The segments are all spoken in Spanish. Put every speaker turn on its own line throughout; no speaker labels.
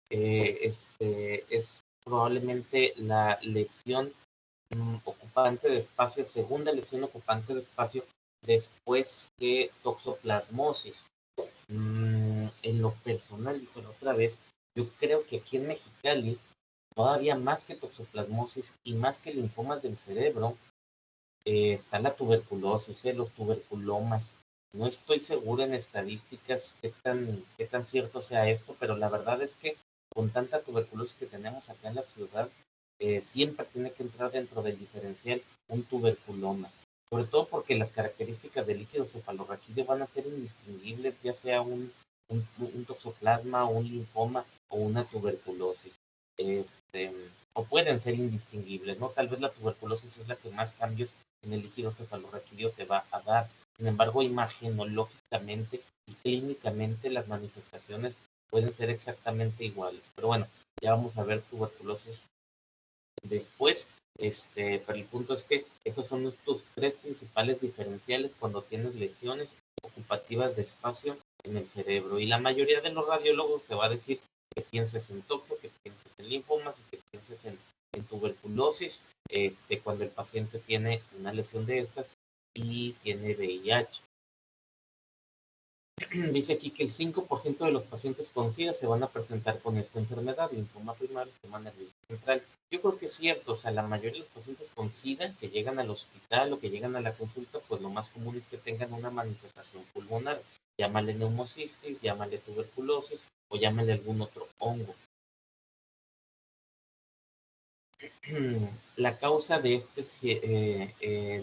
es probablemente la lesión ocupante de espacio, segunda lesión ocupante de espacio después que toxoplasmosis. En lo personal, y por otra vez, yo creo que aquí en Mexicali, todavía más que toxoplasmosis y más que linfomas del cerebro, está la tuberculosis, los tuberculomas. No estoy seguro en estadísticas qué tan cierto sea esto, pero la verdad es que con tanta tuberculosis que tenemos acá en la ciudad, siempre tiene que entrar dentro del diferencial un tuberculoma. Sobre todo porque las características del líquido cefalorraquídeo van a ser indistinguibles, ya sea un toxoplasma, un linfoma o una tuberculosis. Este, o pueden ser indistinguibles, ¿no? Tal vez la tuberculosis es la que más cambios en el líquido cefalorraquídeo te va a dar. Sin embargo, imagenológicamente y clínicamente las manifestaciones pueden ser exactamente iguales. Pero bueno, ya vamos a ver tuberculosis después. Pero el punto es que esos son nuestros tres principales diferenciales cuando tienes lesiones ocupativas de espacio en el cerebro. Y la mayoría de los radiólogos te va a decir que pienses en toxo, que pienses en linfomas y que pienses en tuberculosis cuando el paciente tiene una lesión de estas y tiene VIH. Dice aquí que el 5% de los pacientes con SIDA se van a presentar con esta enfermedad, linfoma primario, sistema nervioso central. Yo creo que es cierto, o sea, la mayoría de los pacientes con SIDA que llegan al hospital o que llegan a la consulta, pues lo más común es que tengan una manifestación pulmonar. Llámale neumocistis, llámale tuberculosis o llámale algún otro hongo. La causa de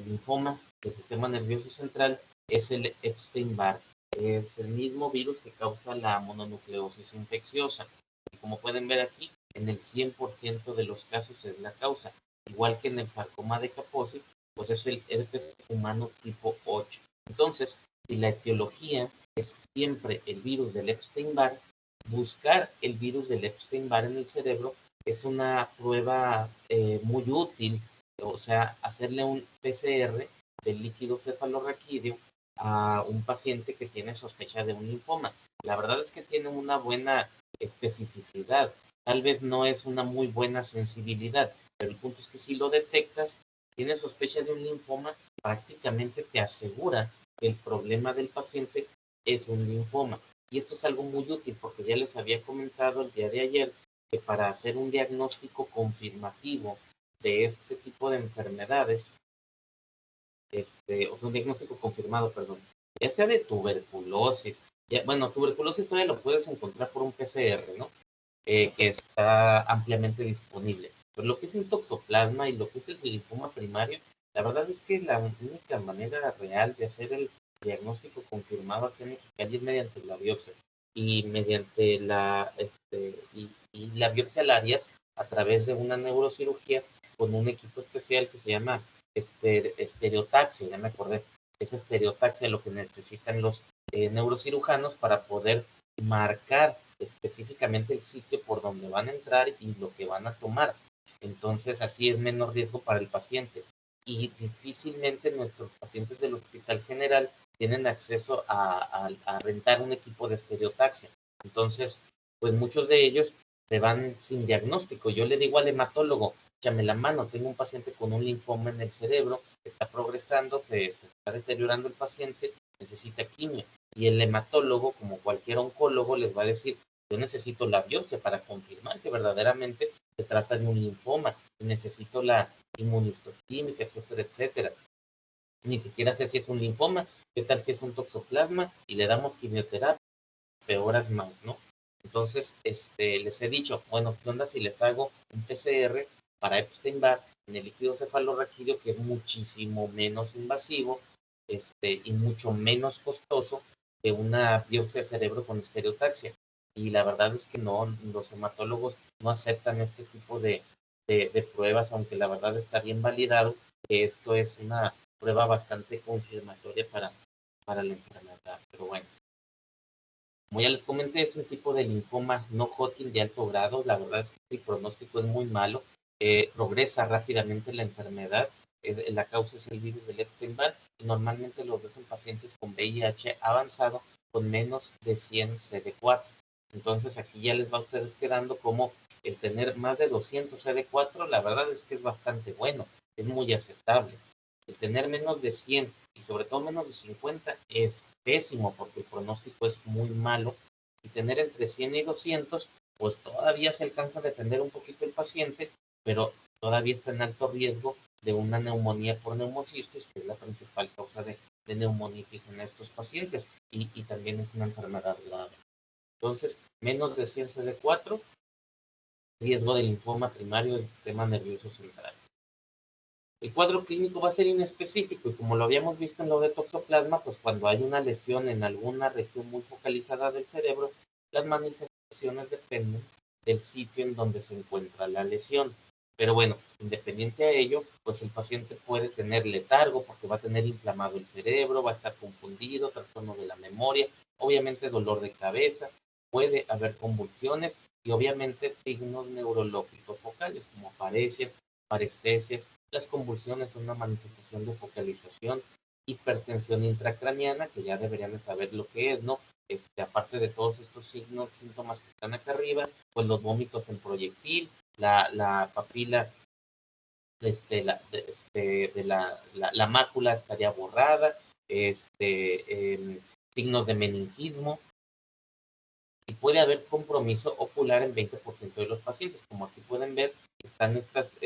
linfoma del sistema nervioso central es el Epstein-Barr. Es el mismo virus que causa la mononucleosis infecciosa. Y como pueden ver aquí, en el 100% de los casos es la causa. Igual que en el sarcoma de Kaposi, pues es el herpes humano tipo 8. Entonces, si la etiología es siempre el virus del Epstein-Barr, buscar el virus del Epstein-Barr en el cerebro es una prueba muy útil, o sea, hacerle un PCR del líquido cefalorraquídeo a un paciente que tiene sospecha de un linfoma. La verdad es que tiene una buena especificidad, tal vez no es una muy buena sensibilidad, pero el punto es que si lo detectas, tiene sospecha de un linfoma, prácticamente te asegura que el problema del paciente es un linfoma. Y esto es algo muy útil porque ya les había comentado el día de ayer que para hacer un diagnóstico confirmativo de este tipo de enfermedades, o sea, un diagnóstico confirmado, perdón, ya sea de tuberculosis, bueno, tuberculosis todavía lo puedes encontrar por un PCR, ¿no? Que está ampliamente disponible. Pero lo que es el toxoplasma y lo que es el linfoma primario, la verdad es que la única manera real de hacer el diagnóstico confirmado aquí en Mexicali es mediante la biopsia. Y mediante y la biopsia la harías a través de una neurocirugía con un equipo especial que se llama estereotaxia, ya me acordé. Es estereotaxia lo que necesitan los neurocirujanos para poder marcar específicamente el sitio por donde van a entrar y lo que van a tomar. Entonces, así es menos riesgo para el paciente. Y difícilmente nuestros pacientes del Hospital General tienen acceso a rentar un equipo de estereotaxia. Entonces, pues muchos de ellos se van sin diagnóstico. Yo le digo al hematólogo, échame la mano, tengo un paciente con un linfoma en el cerebro, está progresando, se está deteriorando el paciente, necesita quimio. Y el hematólogo, como cualquier oncólogo, les va a decir, yo necesito la biopsia para confirmar que verdaderamente se trata de un linfoma, necesito la inmunistoquímica, etcétera, etcétera. Ni siquiera sé si es un linfoma, qué tal si es un toxoplasma y le damos quimioterapia, peoras más, ¿no? Entonces, les he dicho, bueno, ¿qué onda si les hago un PCR para Epstein-Barr en el líquido cefalorraquídeo, que es muchísimo menos invasivo, y mucho menos costoso que una biopsia de cerebro con estereotaxia? Y la verdad es que no, los hematólogos no aceptan este tipo de pruebas, aunque la verdad está bien validado que esto es una prueba bastante confirmatoria para la enfermedad. Pero bueno, como ya les comenté, es un tipo de linfoma no Hodgkin de alto grado. La verdad es que el pronóstico es muy malo. Progresa rápidamente la enfermedad. La causa es el virus del Epstein-Barr y normalmente lo ves en pacientes con VIH avanzado con menos de 100 CD4. Entonces aquí ya les va a ustedes quedando como el tener más de 200 CD4, la verdad es que es bastante bueno, es muy aceptable. El tener menos de 100 y sobre todo menos de 50 es pésimo porque el pronóstico es muy malo. Y tener entre 100 y 200, pues todavía se alcanza a defender un poquito el paciente, pero todavía está en alto riesgo de una neumonía por neumocistis, que es la principal causa de neumonitis en estos pacientes, y también es una enfermedad grave. Entonces, menos de 100 CD4, riesgo de linfoma primario del sistema nervioso central. El cuadro clínico va a ser inespecífico y como lo habíamos visto en lo de toxoplasma, pues cuando hay una lesión en alguna región muy focalizada del cerebro, las manifestaciones dependen del sitio en donde se encuentra la lesión. Pero bueno, independiente a ello, pues el paciente puede tener letargo porque va a tener inflamado el cerebro, va a estar confundido, trastorno de la memoria, obviamente dolor de cabeza, puede haber convulsiones y obviamente signos neurológicos focales como paresias, parestesias. Las convulsiones son una manifestación de focalización, hipertensión intracraniana, que ya deberían de saber lo que es, ¿no? Aparte de todos estos signos, síntomas que están acá arriba, pues los vómitos en proyectil, la papila la mácula estaría borrada, signos de meningismo, y puede haber compromiso ocular en 20% de los pacientes. Como aquí pueden ver, están estas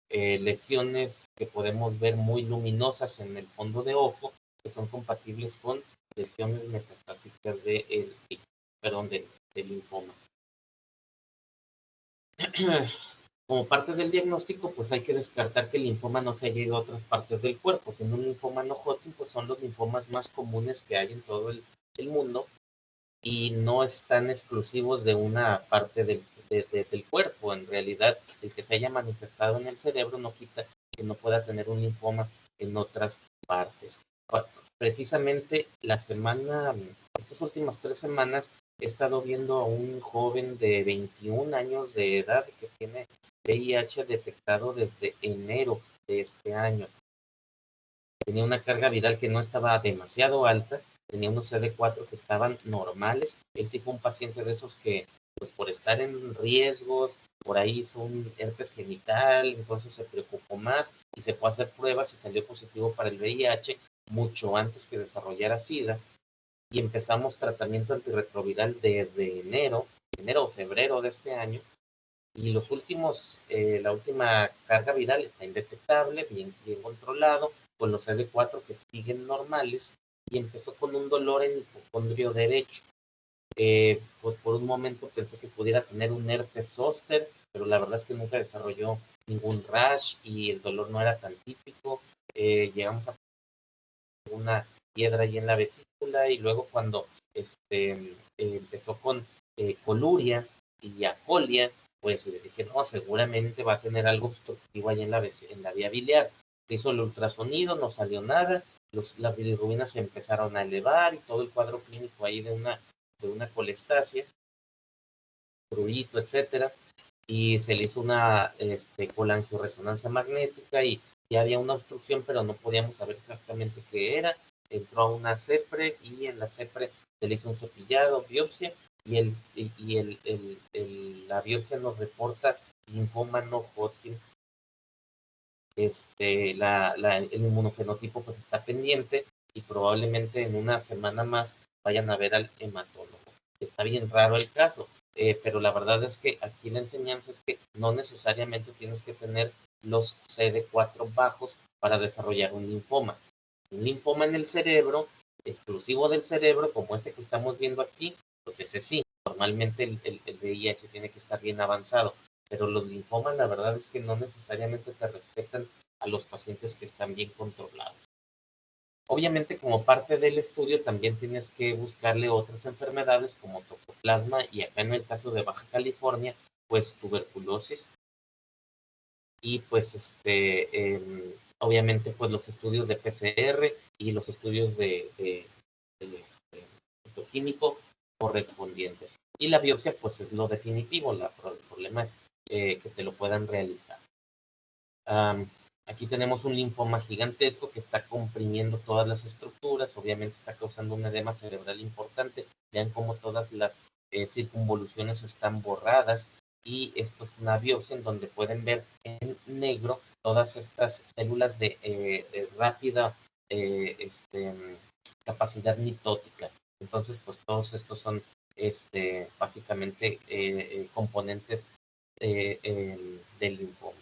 lesiones que podemos ver muy luminosas en el fondo de ojo, que son compatibles con lesiones metastásicas del linfoma. Como parte del diagnóstico, pues hay que descartar que el linfoma no se haya ido a otras partes del cuerpo. Siendo un linfoma no Hodgkin, pues son los linfomas más comunes que hay en todo el mundo y no están exclusivos de una parte del cuerpo. En realidad, el que se haya manifestado en el cerebro no quita que no pueda tener un linfoma en otras partes. Precisamente estas últimas 3 semanas, he estado viendo a un joven de 21 años de edad que tiene VIH detectado desde enero de este año. Tenía una carga viral que no estaba demasiado alta, tenía unos CD4 que estaban normales. Él sí fue un paciente de esos que, pues por estar en riesgos, por ahí hizo un herpes genital, entonces se preocupó más y se fue a hacer pruebas y salió positivo para el VIH mucho antes que desarrollara SIDA. Y empezamos tratamiento antirretroviral desde enero o febrero de este año. Y la última carga viral está indetectable, bien controlado, con los CD4 que siguen normales, y empezó con un dolor en el hipocondrio derecho. Pues por un momento pensé que pudiera tener un herpes zóster, pero la verdad es que nunca desarrolló ningún rash y el dolor no era tan típico. Llegamos a una piedra ahí en la vesícula y luego cuando empezó con coluria y acolia, pues le dije, no, seguramente va a tener algo obstructivo ahí en la vía biliar. Se hizo el ultrasonido, no salió nada, las bilirrubinas se empezaron a elevar y todo el cuadro clínico ahí de una colestasia, prurito, etcétera, y se le hizo una colangioresonancia magnética y ya había una obstrucción, pero no podíamos saber exactamente qué era. Entró a una CEPRE y en la CEPRE se le hizo un cepillado, biopsia, la biopsia nos reporta linfoma no Hodgkin. El inmunofenotipo pues está pendiente y probablemente en una semana más vayan a ver al hematólogo. Está bien raro el caso, pero la verdad es que aquí la enseñanza es que no necesariamente tienes que tener los CD4 bajos para desarrollar un linfoma. Un linfoma en el cerebro, exclusivo del cerebro, como este que estamos viendo aquí, pues ese sí, normalmente el VIH tiene que estar bien avanzado, pero los linfomas la verdad es que no necesariamente te respetan a los pacientes que están bien controlados. Obviamente, como parte del estudio, también tienes que buscarle otras enfermedades como toxoplasma y acá en el caso de Baja California, pues tuberculosis y pues obviamente pues los estudios de PCR y los estudios de químico correspondientes. Y la biopsia pues es lo definitivo, el problema es que te lo puedan realizar. Aquí tenemos un linfoma gigantesco que está comprimiendo todas las estructuras, obviamente está causando un edema cerebral importante. Vean cómo todas las circunvoluciones están borradas, y esto es una biopsia en donde pueden ver en negro todas estas células de rápida capacidad mitótica. Entonces, pues todos estos son básicamente componentes del linfoma.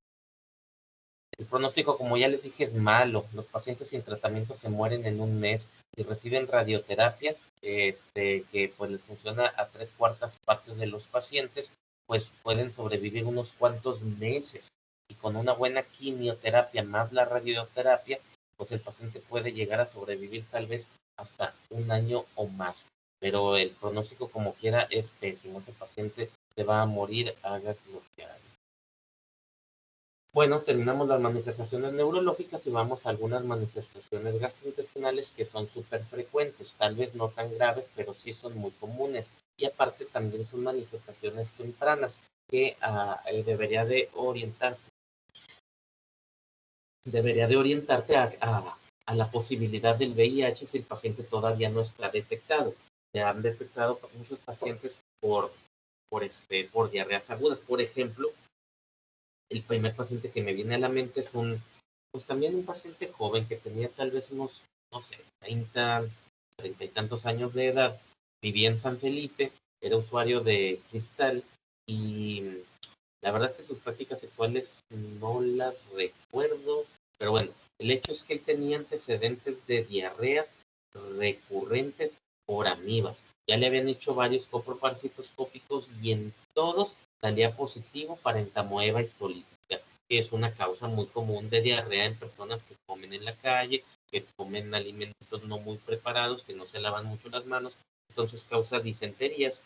El pronóstico, como ya les dije, es malo. Los pacientes sin tratamiento se mueren en un mes y reciben radioterapia, que pues les funciona a 3/4 de los pacientes, pues pueden sobrevivir unos cuantos meses. Y con una buena quimioterapia más la radioterapia, pues el paciente puede llegar a sobrevivir tal vez hasta un año o más. Pero el pronóstico, como quiera, es pésimo. Ese paciente se va a morir, hagas lo que hagas. Bueno, terminamos las manifestaciones neurológicas y vamos a algunas manifestaciones gastrointestinales que son súper frecuentes, tal vez no tan graves, pero sí son muy comunes. Y aparte también son manifestaciones tempranas que debería de orientarte a la posibilidad del VIH si el paciente todavía no está detectado. Se han detectado muchos pacientes por diarreas agudas. Por ejemplo, el primer paciente que me viene a la mente es pues también un paciente joven que tenía tal vez unos, no sé, 30 y tantos años de edad, vivía en San Felipe, era usuario de cristal, y la verdad es que sus prácticas sexuales no las recuerdo, pero bueno, el hecho es que él tenía antecedentes de diarreas recurrentes por amibas. Ya le habían hecho varios coproparasitoscópicos y en todos salía positivo para entamoeba histolítica, que es una causa muy común de diarrea en personas que comen en la calle, que comen alimentos no muy preparados, que no se lavan mucho las manos, entonces causa disenterías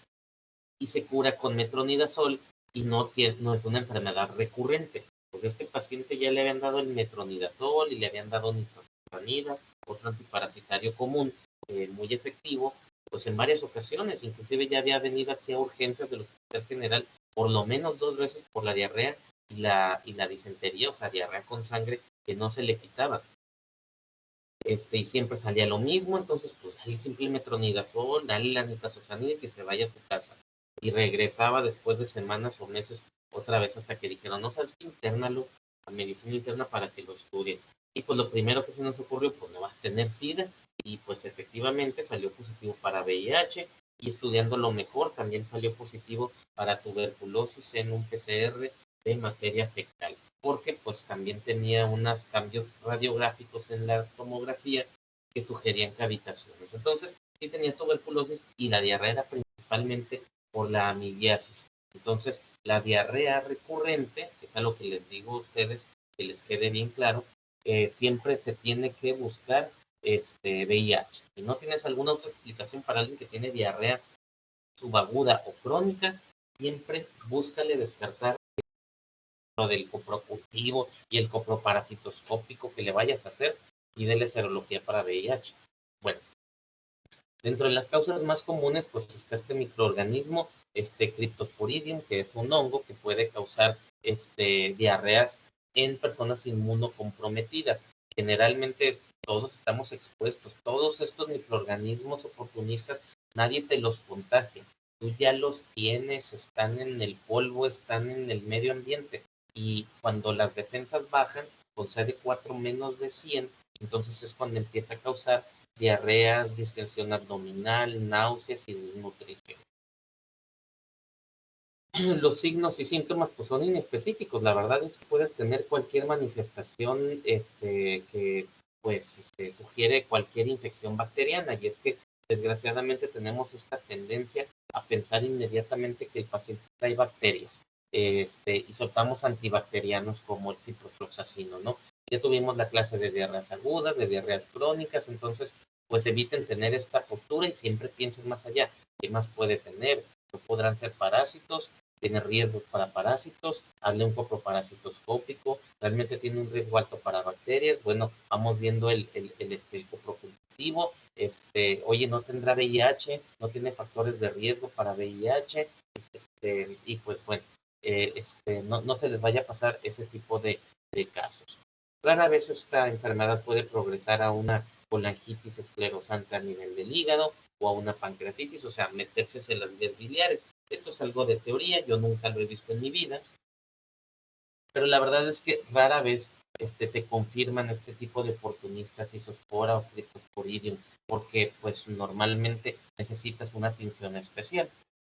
y se cura con metronidazol y no es una enfermedad recurrente. Pues a este paciente ya le habían dado el metronidazol y le habían dado nitrofuranida, otro antiparasitario común, muy efectivo, pues en varias ocasiones, inclusive ya había venido aquí a urgencias del Hospital General por lo menos 2 veces por la diarrea y la disentería, o sea, diarrea con sangre que no se le quitaba. Y siempre salía lo mismo, entonces pues dale simple metronidazol, dale la nitazoxanida y que se vaya a su casa. Y regresaba después de semanas o meses otra vez hasta que dijeron, no sabes qué, internalo a medicina interna para que lo estudien. Y pues lo primero que se nos ocurrió, pues no vas a tener SIDA, y pues efectivamente salió positivo para VIH, y estudiando lo mejor también salió positivo para tuberculosis en un PCR de materia fecal, porque pues también tenía unos cambios radiográficos en la tomografía que sugerían cavitaciones. Entonces, sí tenía tuberculosis y la diarrea era principalmente por la amibiasis. Entonces, la diarrea recurrente, que es algo que les digo a ustedes, que les quede bien claro, siempre se tiene que buscar VIH. Si no tienes alguna otra explicación para alguien que tiene diarrea subaguda o crónica, siempre búscale descartar lo del coprocultivo y el coproparasitoscópico que le vayas a hacer, y dele serología para VIH. Bueno, dentro de las causas más comunes, pues está este microorganismo, Cryptosporidium, que es un hongo que puede causar diarreas en personas inmunocomprometidas. Generalmente todos estamos expuestos, todos estos microorganismos oportunistas, nadie te los contagia. Tú ya los tienes, están en el polvo, están en el medio ambiente. Y cuando las defensas bajan, con CD4 menos de 100, entonces es cuando empieza a causar diarreas, distensión abdominal, náuseas y desnutrición. Los signos y síntomas pues son inespecíficos. La verdad es que puedes tener cualquier manifestación que pues sugiere cualquier infección bacteriana, y es que desgraciadamente tenemos esta tendencia a pensar inmediatamente que el paciente trae bacterias, y soltamos antibacterianos como el ciprofloxacino, ¿no? Ya tuvimos la clase de diarreas agudas, de diarreas crónicas, entonces pues eviten tener esta postura y siempre piensen más allá. ¿Qué más puede tener? No podrán ser parásitos, tiene riesgos para parásitos, hazle un coproparasitoscópico, realmente tiene un riesgo alto para bacterias. Bueno, vamos viendo el coprocultivo, oye, no tendrá VIH, no tiene factores de riesgo para VIH, y pues bueno, no se les vaya a pasar ese tipo de casos. Rara vez esta enfermedad puede progresar a una colangitis esclerosante a nivel del hígado, o a una pancreatitis, o sea, meterse en las vías biliares. Esto es algo de teoría, yo nunca lo he visto en mi vida, pero la verdad es que rara vez te confirman este tipo de oportunistas, isospora o cryptosporidium, porque pues normalmente necesitas una tinción especial.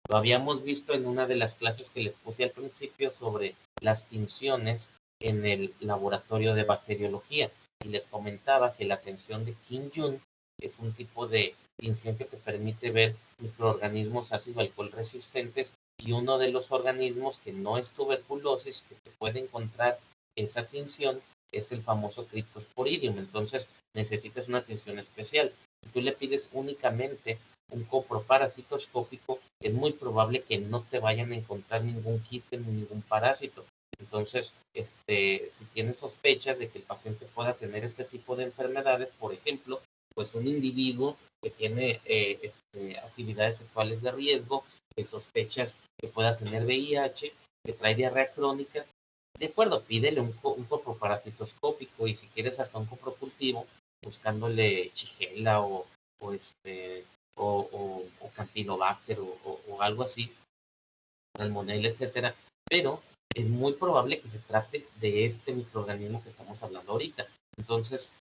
Lo habíamos visto en una de las clases que les puse al principio sobre las tinciones en el laboratorio de bacteriología y les comentaba que la tinción de Kim Jun es un tipo de tinción que te permite ver microorganismos ácido alcohol resistentes y uno de los organismos que no es tuberculosis, que te puede encontrar esa tinción, es el famoso Cryptosporidium. Entonces necesitas una tinción especial. Si tú le pides únicamente un coproparasitoscópico, es muy probable que no te vayan a encontrar ningún quiste ni ningún parásito. Entonces, si tienes sospechas de que el paciente pueda tener este tipo de enfermedades, por ejemplo, pues un individuo que tiene actividades sexuales de riesgo, que sospechas que pueda tener VIH, que trae diarrea crónica, de acuerdo, pídele un coproparasitoscópico y si quieres hasta un coprocultivo, buscándole Shigella o, este, o Campylobacter o algo así, Salmonella, etcétera, pero es muy probable que se trate de este microorganismo que estamos hablando ahorita. Entonces,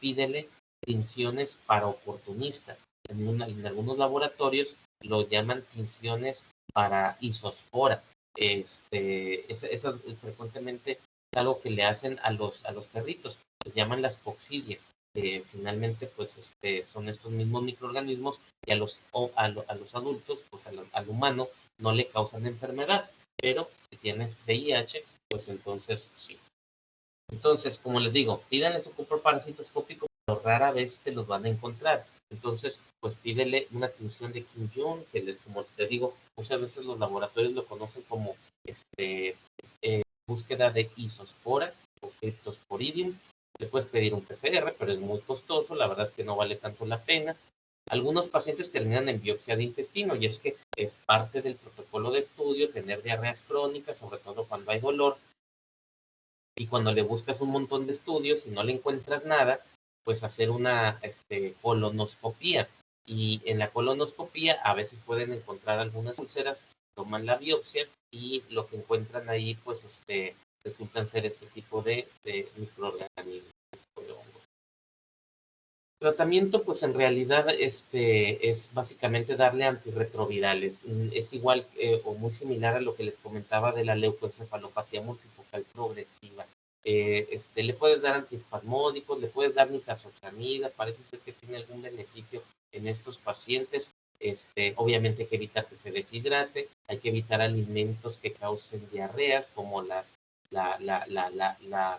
pídele tinciones para oportunistas. En algunos laboratorios lo llaman tinciones para isospora. Esas frecuentemente es algo que le hacen a los perritos, les llaman las coccidias, que finalmente pues son estos mismos microorganismos y a los adultos, pues al humano no le causan enfermedad, pero si tienes VIH, pues entonces sí. Entonces, como les digo, pídanle su coproparasitoscópico, pero rara vez te los van a encontrar. Entonces, pues pídele una tinción de Kim Jong, como te digo, muchas veces los laboratorios lo conocen como búsqueda de isospora o cryptosporidium. Le puedes pedir un PCR, pero es muy costoso, la verdad es que no vale tanto la pena. Algunos pacientes terminan en biopsia de intestino y es que es parte del protocolo de estudio tener diarreas crónicas, sobre todo cuando hay dolor, y cuando le buscas un montón de estudios y no le encuentras nada, pues hacer una colonoscopía. Y en la colonoscopía a veces pueden encontrar algunas úlceras, toman la biopsia y lo que encuentran ahí, pues resultan ser este tipo de microorganismos. Tratamiento, pues en realidad es básicamente darle antirretrovirales. Es igual o muy similar a lo que les comentaba de la leucoencefalopatía multifocal progresiva. Le puedes dar antiespasmódicos, le puedes dar nitazoxanida, parece ser que tiene algún beneficio en estos pacientes. Obviamente hay que evitar que se deshidrate, hay que evitar alimentos que causen diarreas como la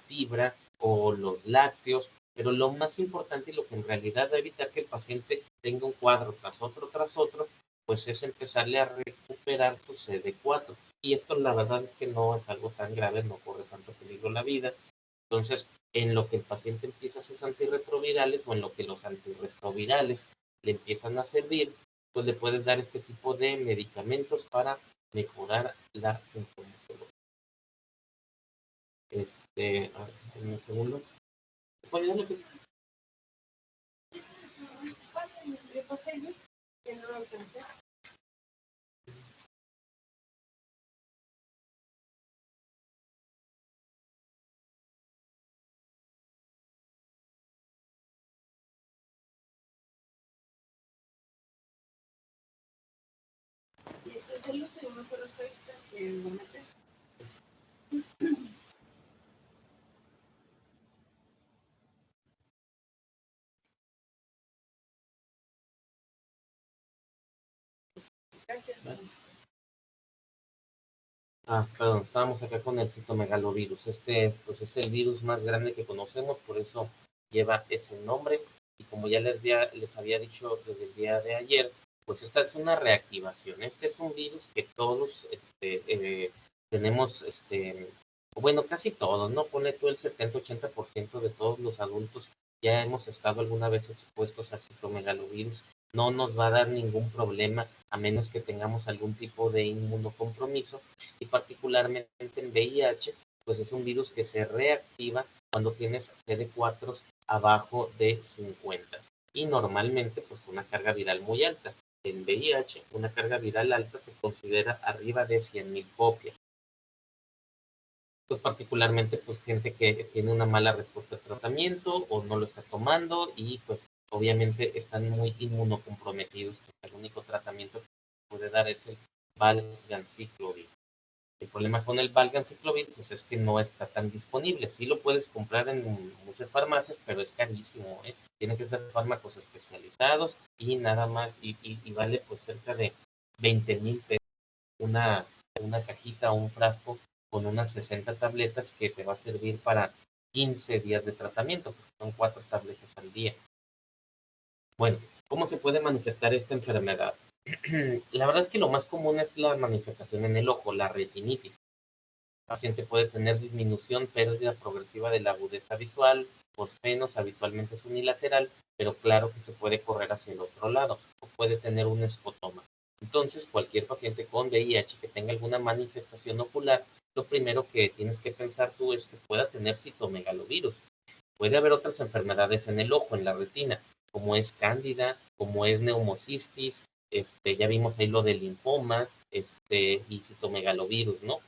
fibra o los lácteos, pero lo más importante y lo que en realidad va a evitar que el paciente tenga un cuadro tras otro, pues es empezarle a recuperar su CD4. Y esto la verdad es que no es algo tan grave, no corre tanto peligro la vida. Entonces, en lo que el paciente empieza sus antirretrovirales o en lo que los antirretrovirales le empiezan a servir, pues le puedes dar este tipo de medicamentos para mejorar la sintomatología. A ver, un segundo. ¿Puedes darle que- Perdón, estábamos acá con el citomegalovirus. Pues es el virus más grande que conocemos, por eso lleva ese nombre. Y como ya les había dicho desde el día de ayer, pues esta es una reactivación. Este es un virus que todos tenemos, bueno, casi todos, ¿no? Pone tú el 70-80% de todos los adultos ya hemos estado alguna vez expuestos al citomegalovirus. No nos va a dar ningún problema a menos que tengamos algún tipo de inmunocompromiso y particularmente en VIH, pues es un virus que se reactiva cuando tienes CD4 abajo de 50. y normalmente pues una carga viral muy alta. En VIH, una carga viral alta se considera arriba de 100.000 copias. Pues particularmente pues gente que tiene una mala respuesta al tratamiento o no lo está tomando y pues obviamente están muy inmunocomprometidos porque el único tratamiento que puede dar es el Valganciclovir. El problema con el Valganciclovir pues es que no está tan disponible. Sí lo puedes comprar en muchas farmacias, pero es carísimo, ¿eh? Tienen que ser fármacos especializados y nada más, y vale pues cerca de 20,000 pesos una cajita o un frasco con unas 60 tabletas que te va a servir para 15 días de tratamiento, porque son 4 tabletas al día. Bueno, ¿cómo se puede manifestar esta enfermedad? La verdad es que lo más común es la manifestación en el ojo, la retinitis. El paciente puede tener disminución, pérdida progresiva de la agudeza visual, fosfenos, habitualmente es unilateral, pero claro que se puede correr hacia el otro lado, o puede tener un escotoma. Entonces, cualquier paciente con VIH que tenga alguna manifestación ocular, lo primero que tienes que pensar tú es que pueda tener citomegalovirus. Puede haber otras enfermedades en el ojo, en la retina, como es cándida, como es neumocistis, ya vimos ahí lo del linfoma, y citomegalovirus, ¿no?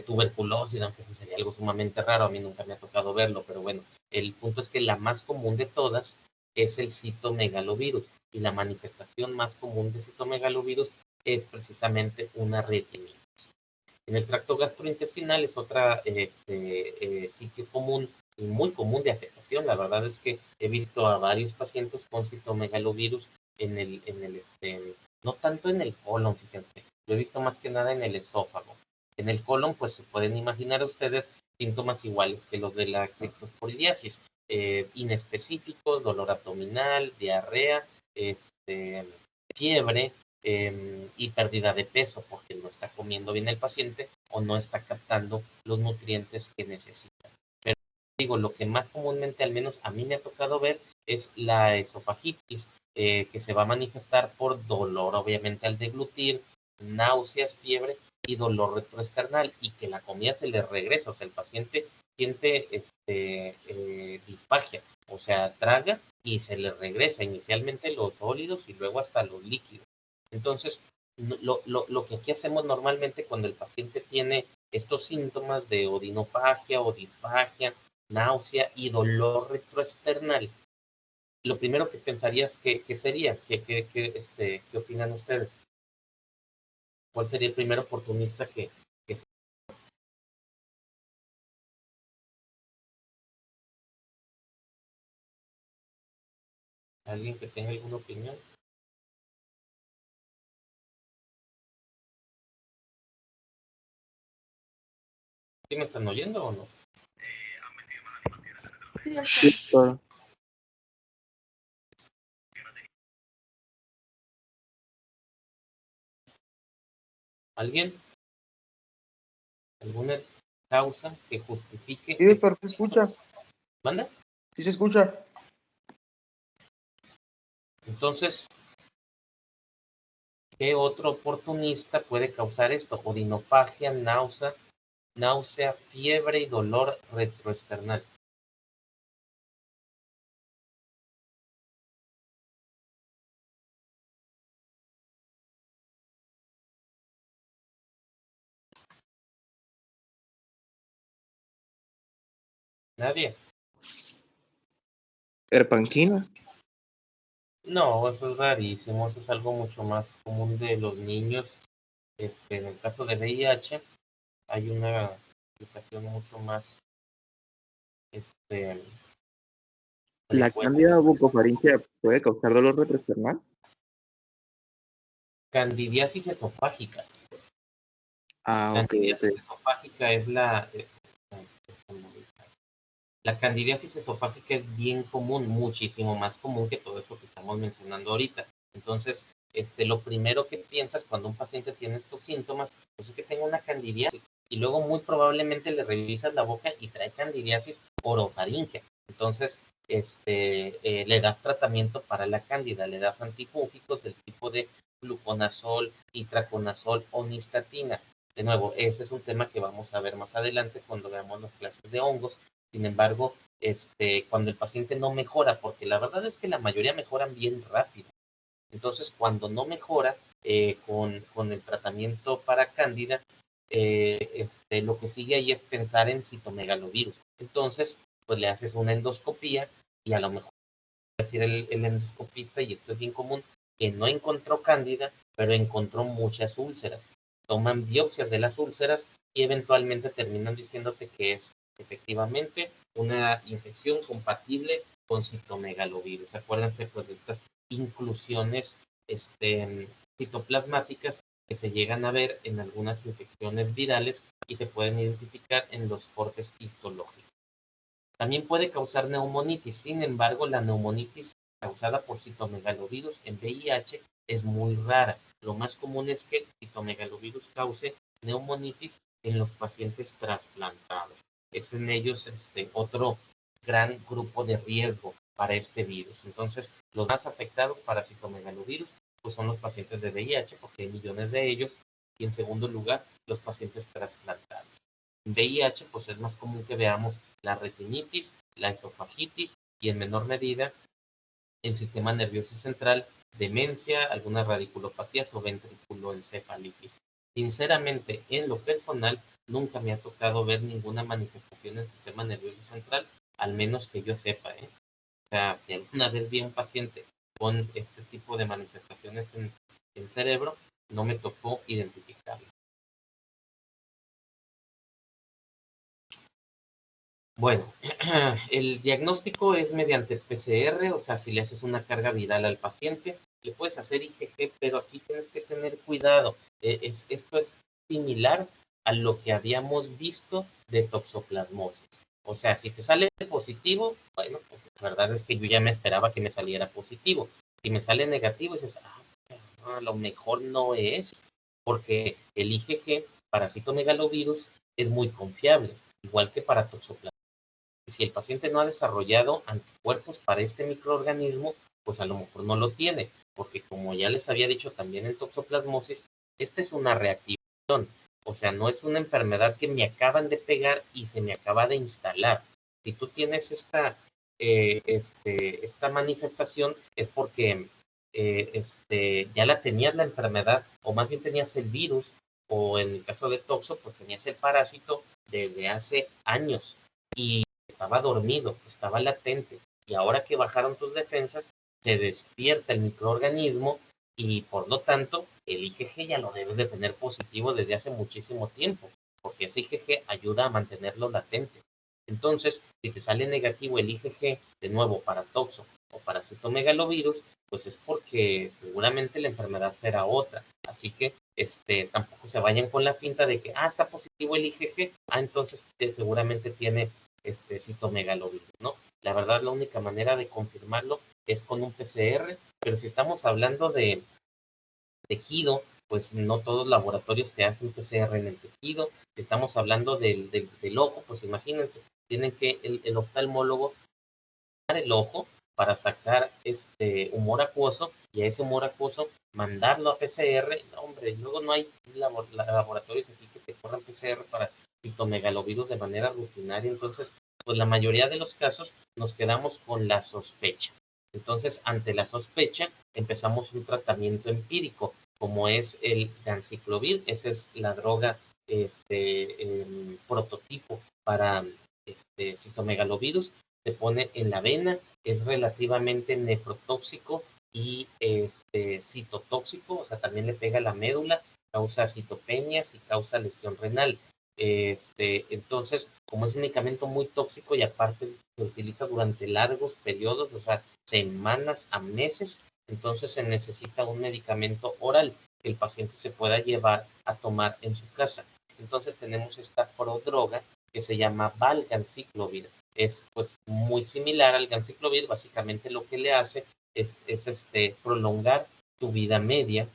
Tuberculosis, aunque eso sería algo sumamente raro, a mí nunca me ha tocado verlo, pero bueno, el punto es que la más común de todas es el citomegalovirus, y la manifestación más común de citomegalovirus es precisamente una retinitis. En el tracto gastrointestinal es otra sitio común y muy común de afectación. La verdad es que he visto a varios pacientes con citomegalovirus no tanto en el colon, fíjense, lo he visto más que nada en el esófago. En el colon, pues se pueden imaginar ustedes síntomas iguales que los de la criptosporidiasis, inespecíficos, dolor abdominal, diarrea, fiebre, y pérdida de peso porque no está comiendo bien el paciente o no está captando los nutrientes que necesita. Pero digo, lo que más comúnmente, al menos a mí me ha tocado ver, es la esofagitis, que se va a manifestar por dolor, obviamente, al deglutir, náuseas, fiebre y dolor retroesternal, y que la comida se le regresa, o sea, el paciente siente disfagia, o sea, traga y se le regresa inicialmente los sólidos y luego hasta los líquidos. Entonces, lo que aquí hacemos normalmente cuando el paciente tiene estos síntomas de odinofagia o disfagia, náusea y dolor retroesternal, lo primero que pensarías que sería, ¿qué opinan ustedes? ¿Cuál sería el primer oportunista que alguien que tenga alguna opinión? ¿Sí me están oyendo o no?
Sí, doctor.
Sí, claro.
¿Alguien? ¿Alguna causa que justifique
Sí, doctor, ¿se escucha?
¿Manda?
Sí, se escucha.
Entonces, ¿qué otro oportunista puede causar esto? Odinofagia, náusea, fiebre y dolor retroesternal. ¿Nadie?
Erpanquina.
No, eso es rarísimo, eso es algo mucho más común de los niños. En el caso de VIH hay una explicación mucho más este,
¿La
frecuente.
cándida bucofaringea puede causar dolor retroesternal?
Candidiasis esofágica.
Ah, ok, ok.
Candidiasis esofágica es la candidiasis esofágica es bien común, muchísimo más común que todo esto que estamos mencionando ahorita. Entonces, lo primero que piensas cuando un paciente tiene estos síntomas, pues es que tenga una candidiasis. Y luego muy probablemente le revisas la boca y trae candidiasis orofaringea. Entonces, le das tratamiento para la cándida, le das antifúngicos del tipo de fluconazol, itraconazol o nistatina. De nuevo, ese es un tema que vamos a ver más adelante cuando veamos las clases de hongos, Sin embargo, cuando el paciente no mejora, porque la verdad es que la mayoría mejoran bien rápido. Entonces, cuando no mejora con el tratamiento para cándida, lo que sigue ahí es pensar en citomegalovirus. Entonces, pues le haces una endoscopía y a lo mejor decir el endoscopista, y esto es bien común, que no encontró cándida, pero encontró muchas úlceras. Toman biopsias de las úlceras y eventualmente terminan diciéndote que es efectivamente una infección compatible con citomegalovirus. Acuérdense pues de estas inclusiones citoplasmáticas que se llegan a ver en algunas infecciones virales y se pueden identificar en los cortes histológicos. También puede causar neumonitis, sin embargo, la neumonitis causada por citomegalovirus en VIH es muy rara. Lo más común es que citomegalovirus cause neumonitis en los pacientes trasplantados. Es en ellos otro gran grupo de riesgo para este virus. Entonces, los más afectados para citomegalovirus pues son los pacientes de VIH, porque hay millones de ellos, y en segundo lugar, los pacientes trasplantados. En VIH, pues es más común que veamos la retinitis, la esofagitis y en menor medida el sistema nervioso central, demencia, algunas radiculopatías o ventriculoencefalitis. Sinceramente, en lo personal, nunca me ha tocado ver ninguna manifestación en el sistema nervioso central, al menos que yo sepa. O sea, si alguna vez vi a un paciente con este tipo de manifestaciones en el cerebro, no me tocó identificarlo. Bueno, el diagnóstico es mediante PCR, o sea, si le haces una carga viral al paciente, le puedes hacer IgG, pero aquí tienes que tener cuidado. Esto es similar a lo que habíamos visto de toxoplasmosis. O sea, si te sale positivo, bueno, pues la verdad es que yo ya me esperaba que me saliera positivo. Si me sale negativo, dices, a lo mejor no es, porque el IgG para citomegalovirus es muy confiable, igual que para toxoplasmosis. Si el paciente no ha desarrollado anticuerpos para este microorganismo, pues a lo mejor no lo tiene, porque como ya les había dicho también en toxoplasmosis, esta es una reactivación, o sea, no es una enfermedad que me acaban de pegar y se me acaba de instalar. Si tú tienes esta manifestación es porque ya la tenías la enfermedad, o más bien tenías el virus, o en el caso de toxo, pues tenías el parásito desde hace años. Y estaba dormido, estaba latente, y ahora que bajaron tus defensas, te despierta el microorganismo y por lo tanto el IgG ya lo debes de tener positivo desde hace muchísimo tiempo, porque ese IgG ayuda a mantenerlo latente. Entonces, si te sale negativo el IgG, de nuevo para toxo o para citomegalovirus, pues es porque seguramente la enfermedad será otra. Así que tampoco se vayan con la finta de que, está positivo el IgG, entonces seguramente tiene citomegalovirus, ¿no? La verdad, la única manera de confirmarlo es con un PCR, pero si estamos hablando de tejido, pues no todos los laboratorios te hacen PCR en el tejido. Si estamos hablando del ojo, pues imagínense, tienen que el oftalmólogo el ojo para sacar humor acuoso y a ese humor acuoso mandarlo a PCR. No, hombre, luego no hay laboratorios aquí que te corran PCR para citomegalovirus de manera rutinaria. Entonces, pues la mayoría de los casos nos quedamos con la sospecha. Entonces, ante la sospecha, empezamos un tratamiento empírico, como es el ganciclovir. Esa es la droga prototipo para citomegalovirus. Se pone en la vena, es relativamente nefrotóxico y citotóxico, o sea, también le pega a la médula, causa citopenias y causa lesión renal. Entonces, como es un medicamento muy tóxico y aparte se utiliza durante largos periodos, o sea, semanas a meses, entonces se necesita un medicamento oral que el paciente se pueda llevar a tomar en su casa. Entonces tenemos esta prodroga que se llama valganciclovir. Es pues muy similar al ganciclovir, básicamente lo que le hace es prolongar tu vida media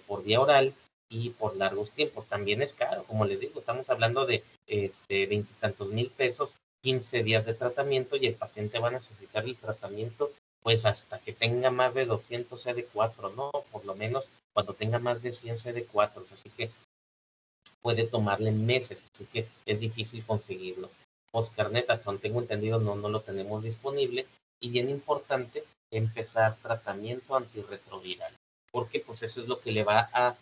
por vía oral y por largos tiempos. También es caro, como les digo, estamos hablando de veintitantos mil pesos, 15 días de tratamiento y el paciente va a necesitar el tratamiento pues hasta que tenga más de 200 CD4, ¿no? Por lo menos cuando tenga más de 100 CD4. Así que puede tomarle meses, así que es difícil conseguirlo. Postcarnet, hasta donde tengo entendido, no lo tenemos disponible. Y bien importante, empezar tratamiento antirretroviral, porque pues eso es lo que le va a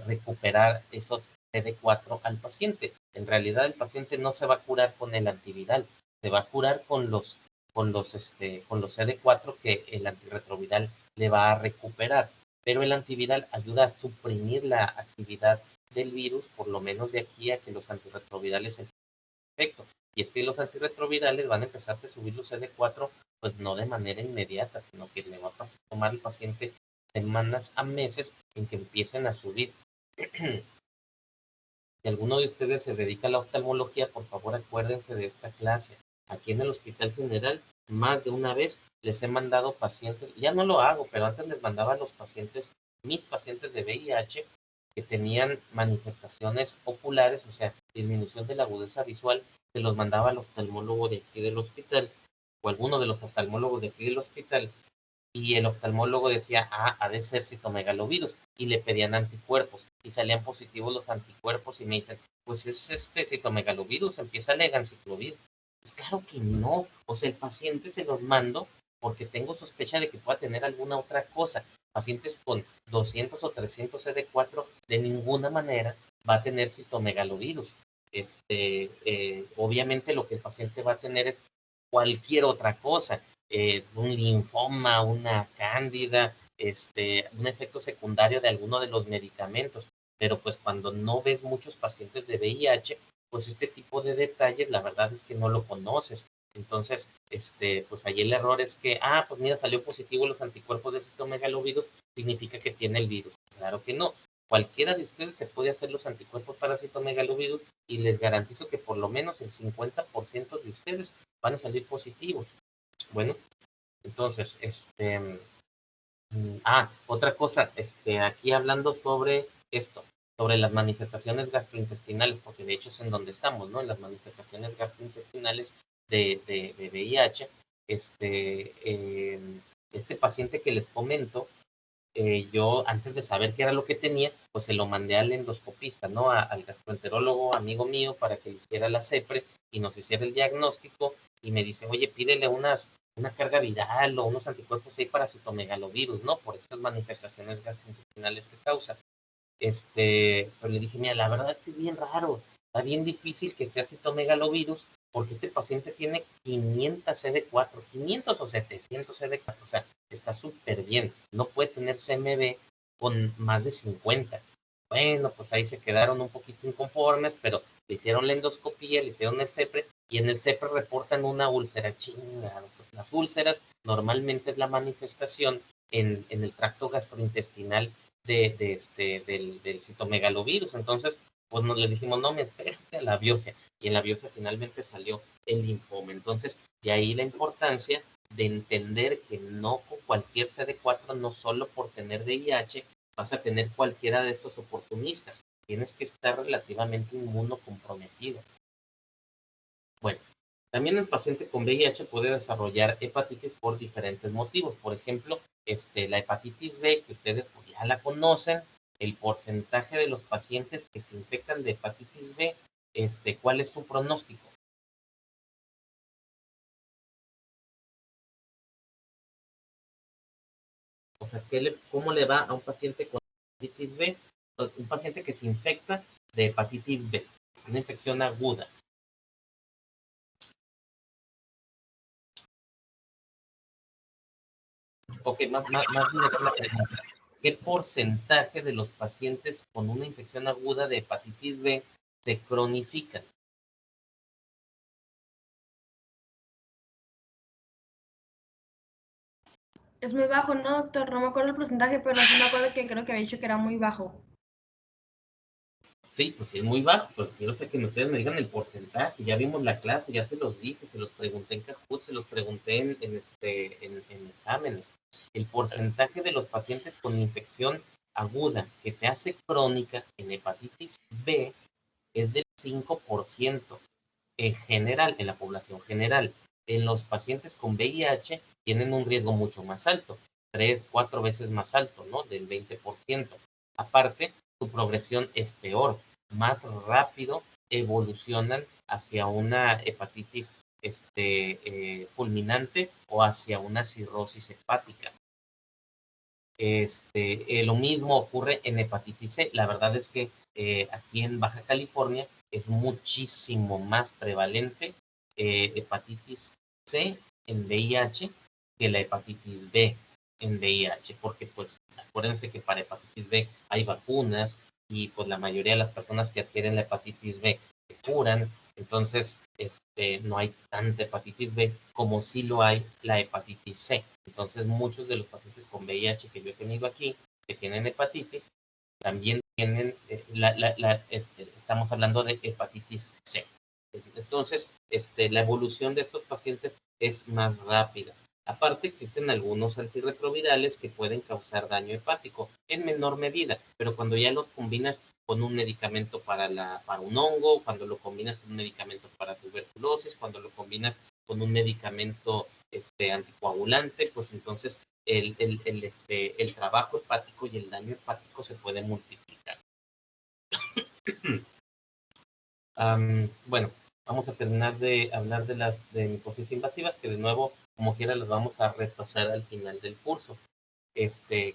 recuperar esos CD4 al paciente. En realidad el paciente no se va a curar con el antiviral, se va a curar con los CD4 que el antirretroviral le va a recuperar. Pero el antiviral ayuda a suprimir la actividad del virus, por lo menos de aquí a que los antirretrovirales empiecen efecto. Y es que los antirretrovirales van a empezar a subir los CD4, pues no de manera inmediata, sino que le va a tomar al paciente semanas a meses en que empiecen a subir. Si alguno de ustedes se dedica a la oftalmología, por favor acuérdense de esta clase. Aquí en el Hospital General, más de una vez les he mandado pacientes, ya no lo hago, pero antes les mandaba a los pacientes, mis pacientes de VIH, que tenían manifestaciones oculares, o sea, disminución de la agudeza visual, se los mandaba al oftalmólogo de aquí del hospital, o alguno de los oftalmólogos de aquí del hospital, y el oftalmólogo decía, ha de ser citomegalovirus, y le pedían anticuerpos, y salían positivos los anticuerpos, y me dicen, pues es citomegalovirus, empieza el ganciclovir. Pues claro que no, o sea, el paciente se los mando porque tengo sospecha de que pueda tener alguna otra cosa. Pacientes con 200 o 300 CD4 de ninguna manera va a tener citomegalovirus. Obviamente lo que el paciente va a tener es cualquier otra cosa, un linfoma, una cándida, un efecto secundario de alguno de los medicamentos. Pero pues cuando no ves muchos pacientes de VIH, pues este tipo de detalles, la verdad es que no lo conoces. Entonces, pues ahí el error es que, pues mira, salió positivo los anticuerpos de citomegalovirus, significa que tiene el virus. Claro que no. Cualquiera de ustedes se puede hacer los anticuerpos para citomegalovirus y les garantizo que por lo menos el 50% de ustedes van a salir positivos. Bueno, entonces, otra cosa, aquí hablando sobre esto, sobre las manifestaciones gastrointestinales, porque de hecho es en donde estamos, ¿no? En las manifestaciones gastrointestinales de VIH, este paciente que les comento, yo antes de saber qué era lo que tenía, pues se lo mandé al endoscopista, ¿no? Al gastroenterólogo amigo mío para que le hiciera la CEPRE y nos hiciera el diagnóstico y me dice, oye, pídele una carga viral o unos anticuerpos ahí para citomegalovirus, ¿no? Por estas manifestaciones gastrointestinales que causa. Pero le dije, mira, la verdad es que es bien raro, está bien difícil que sea citomegalovirus porque este paciente tiene 500 CD4, 500 o 700 CD4, o sea, está súper bien, no puede tener CMV con más de 50. Bueno, pues ahí se quedaron un poquito inconformes, pero le hicieron la endoscopía, le hicieron el CEPRE, y en el CEPRE reportan una úlcera. Chingado, pues las úlceras normalmente es la manifestación en el tracto gastrointestinal del citomegalovirus. Entonces, pues le dijimos, no, me espérate a la biopsia. Y en la biopsia finalmente salió el linfoma. Entonces, de ahí la importancia de entender que no con cualquier CD4, no solo por tener VIH, vas a tener cualquiera de estos oportunistas. Tienes que estar relativamente inmunocomprometido. Bueno, también el paciente con VIH puede desarrollar hepatitis por diferentes motivos. Por ejemplo, la hepatitis B, que ustedes pues, ya la conocen, el porcentaje de los pacientes que se infectan de hepatitis B, ¿cuál es su pronóstico? O sea, ¿cómo le va a un paciente con hepatitis B? Un paciente que se infecta de hepatitis B, una infección aguda. Ok, más directa la pregunta. ¿Qué porcentaje de los pacientes con una infección aguda de hepatitis B se cronifican?
Es muy bajo, ¿no, doctor? No me acuerdo el porcentaje, pero sí me acuerdo que creo que había dicho que era muy bajo.
Sí, pues sí, es muy bajo, pero quiero que ustedes me digan el porcentaje. Ya vimos la clase, ya se los dije, se los pregunté en Kahoot, se los pregunté en exámenes. El porcentaje de los pacientes con infección aguda que se hace crónica en hepatitis B es del 5% en general, en la población general. En los pacientes con VIH tienen un riesgo mucho más alto, 3, 4 veces más alto, ¿no? Del 20%. Aparte, su progresión es peor. más rápido evolucionan hacia una hepatitis fulminante o hacia una cirrosis hepática. Lo mismo ocurre en hepatitis C. La verdad es que aquí en Baja California es muchísimo más prevalente hepatitis C en VIH que la hepatitis B en VIH, porque pues acuérdense que para hepatitis B hay vacunas y pues la mayoría de las personas que adquieren la hepatitis B se curan, entonces no hay tanta hepatitis B como sí lo hay la hepatitis C. Entonces muchos de los pacientes con VIH que yo he tenido aquí, que tienen hepatitis, también tienen, estamos hablando de hepatitis C. Entonces, la evolución de estos pacientes es más rápida. Aparte, existen algunos antirretrovirales que pueden causar daño hepático en menor medida, pero cuando ya lo combinas con un medicamento para un hongo, cuando lo combinas con un medicamento para tuberculosis, cuando lo combinas con un medicamento anticoagulante, pues entonces el trabajo hepático y el daño hepático se puede multiplicar. Bueno, vamos a terminar de hablar de las de micosis invasivas, que de nuevo, como quiera, las vamos a repasar al final del curso.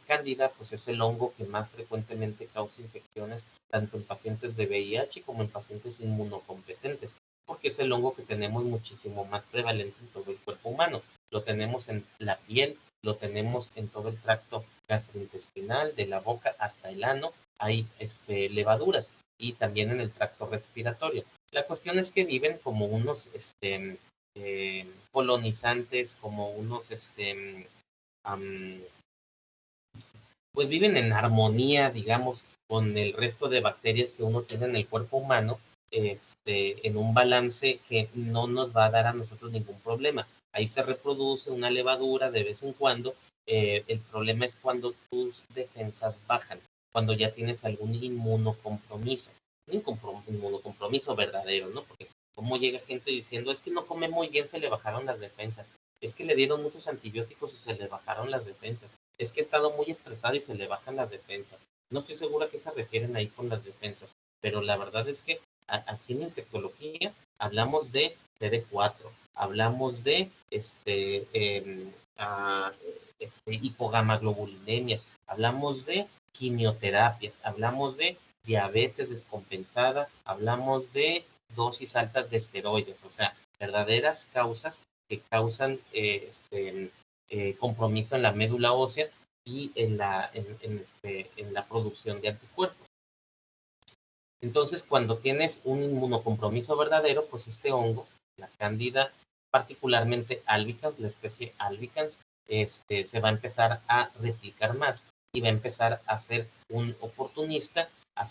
Cándida, pues es el hongo que más frecuentemente causa infecciones tanto en pacientes de VIH como en pacientes inmunocompetentes, porque es el hongo que tenemos muchísimo más prevalente en todo el cuerpo humano. Lo tenemos en la piel, lo tenemos en todo el tracto gastrointestinal, de la boca hasta el ano, hay levaduras, y también en el tracto respiratorio. La cuestión es que viven como unos colonizantes, como unos pues viven en armonía, digamos, con el resto de bacterias que uno tiene en el cuerpo humano, en un balance que no nos va a dar a nosotros ningún problema. Ahí se reproduce una levadura de vez en cuando. El problema es cuando tus defensas bajan, cuando ya tienes algún inmunocompromiso. Un inmunocompromiso verdadero, ¿no? Porque como llega gente diciendo, es que no come muy bien, se le bajaron las defensas. Es que le dieron muchos antibióticos y se le bajaron las defensas. Es que he estado muy estresado y se le bajan las defensas. No estoy segura a qué se refieren ahí con las defensas, pero la verdad es que aquí en infectología hablamos de CD4, hablamos de hipogamaglobulinemias, hablamos de quimioterapias, hablamos de diabetes descompensada, hablamos de dosis altas de esteroides, o sea, verdaderas causas que causan compromiso en la médula ósea y en la producción de anticuerpos. Entonces, cuando tienes un inmunocompromiso verdadero, pues este hongo, la cándida, particularmente albicans, la especie albicans, se va a empezar a replicar más y va a empezar a ser un oportunista, va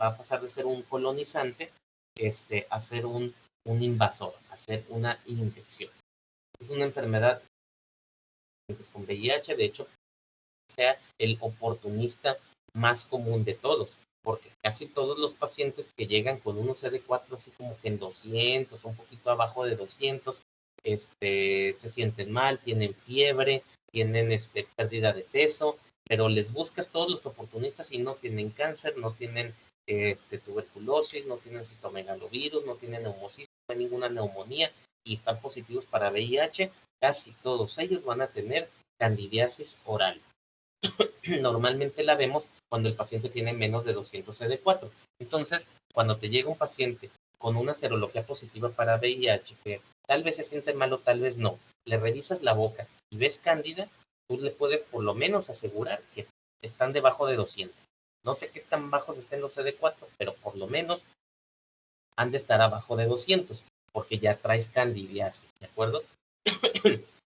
a pasar de ser un colonizante a ser un invasor, a ser una infección. Es una enfermedad con VIH, de hecho, sea el oportunista más común de todos, porque casi todos los pacientes que llegan con unos CD4 así como que en 200, un poquito abajo de 200, se sienten mal, tienen fiebre, tienen pérdida de peso, pero les buscas todos los oportunistas y no tienen cáncer, no tienen tuberculosis, no tienen citomegalovirus, no tienen neumocisis, no hay ninguna neumonía y están positivos para VIH. Casi todos ellos van a tener candidiasis oral. Normalmente la vemos cuando el paciente tiene menos de 200 CD4. Entonces, cuando te llega un paciente con una serología positiva para VIH, que tal vez se siente mal o tal vez no, le revisas la boca y ves cándida, tú le puedes por lo menos asegurar que están debajo de 200. No sé qué tan bajos estén los CD4, pero por lo menos han de estar abajo de 200, porque ya traes candidiasis, ¿de acuerdo?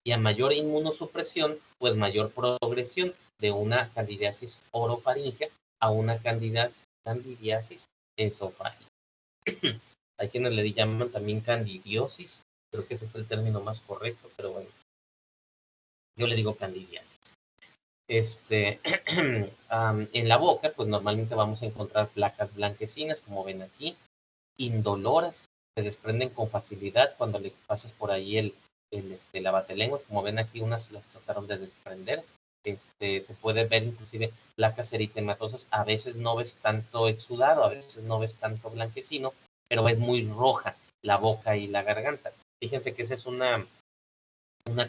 Y a mayor inmunosupresión, pues mayor progresión de una candidiasis orofaringea a una candidiasis esofágica. Hay quienes le llaman también candidiosis, creo que ese es el término más correcto, pero bueno, yo le digo candidiasis. En la boca, pues normalmente vamos a encontrar placas blanquecinas, como ven aquí, indoloras, se desprenden con facilidad cuando le pasas por ahí el lavatelenguas, como ven aquí unas las trataron de desprender, se puede ver inclusive placas eritematosas. A veces no ves tanto exudado, a veces no ves tanto blanquecino, pero es muy roja la boca y la garganta. Fíjense que esa es una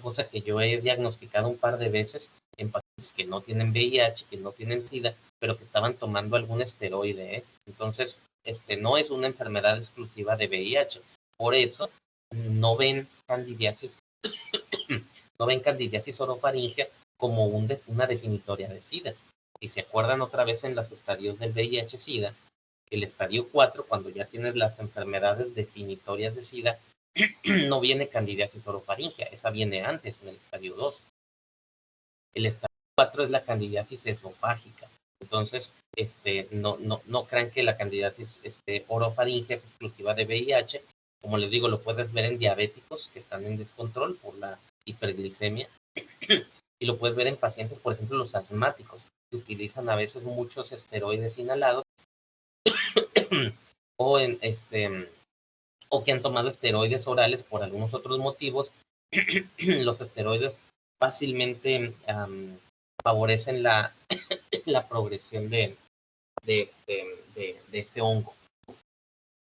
cosa que yo he diagnosticado un par de veces en pacientes que no tienen VIH, que no tienen SIDA, pero que estaban tomando algún esteroide, ¿eh? Entonces, no es una enfermedad exclusiva de VIH. Por eso, no ven candidiasis, no ven candidiasis orofaringea como una definitoria de SIDA. Si se acuerdan otra vez en los estadios del VIH-SIDA, el estadio 4, cuando ya tienes las enfermedades definitorias de SIDA, no viene candidiasis orofaringea, esa viene antes, en el estadio 2. El estadio 4 es la candidiasis esofágica. Entonces, no crean que la candidiasis orofaringea es exclusiva de VIH. Como les digo, lo puedes ver en diabéticos que están en descontrol por la hiperglicemia. Y lo puedes ver en pacientes, por ejemplo, los asmáticos, que utilizan a veces muchos esteroides inhalados o o que han tomado esteroides orales por algunos otros motivos. Los esteroides fácilmente favorecen la progresión de este hongo.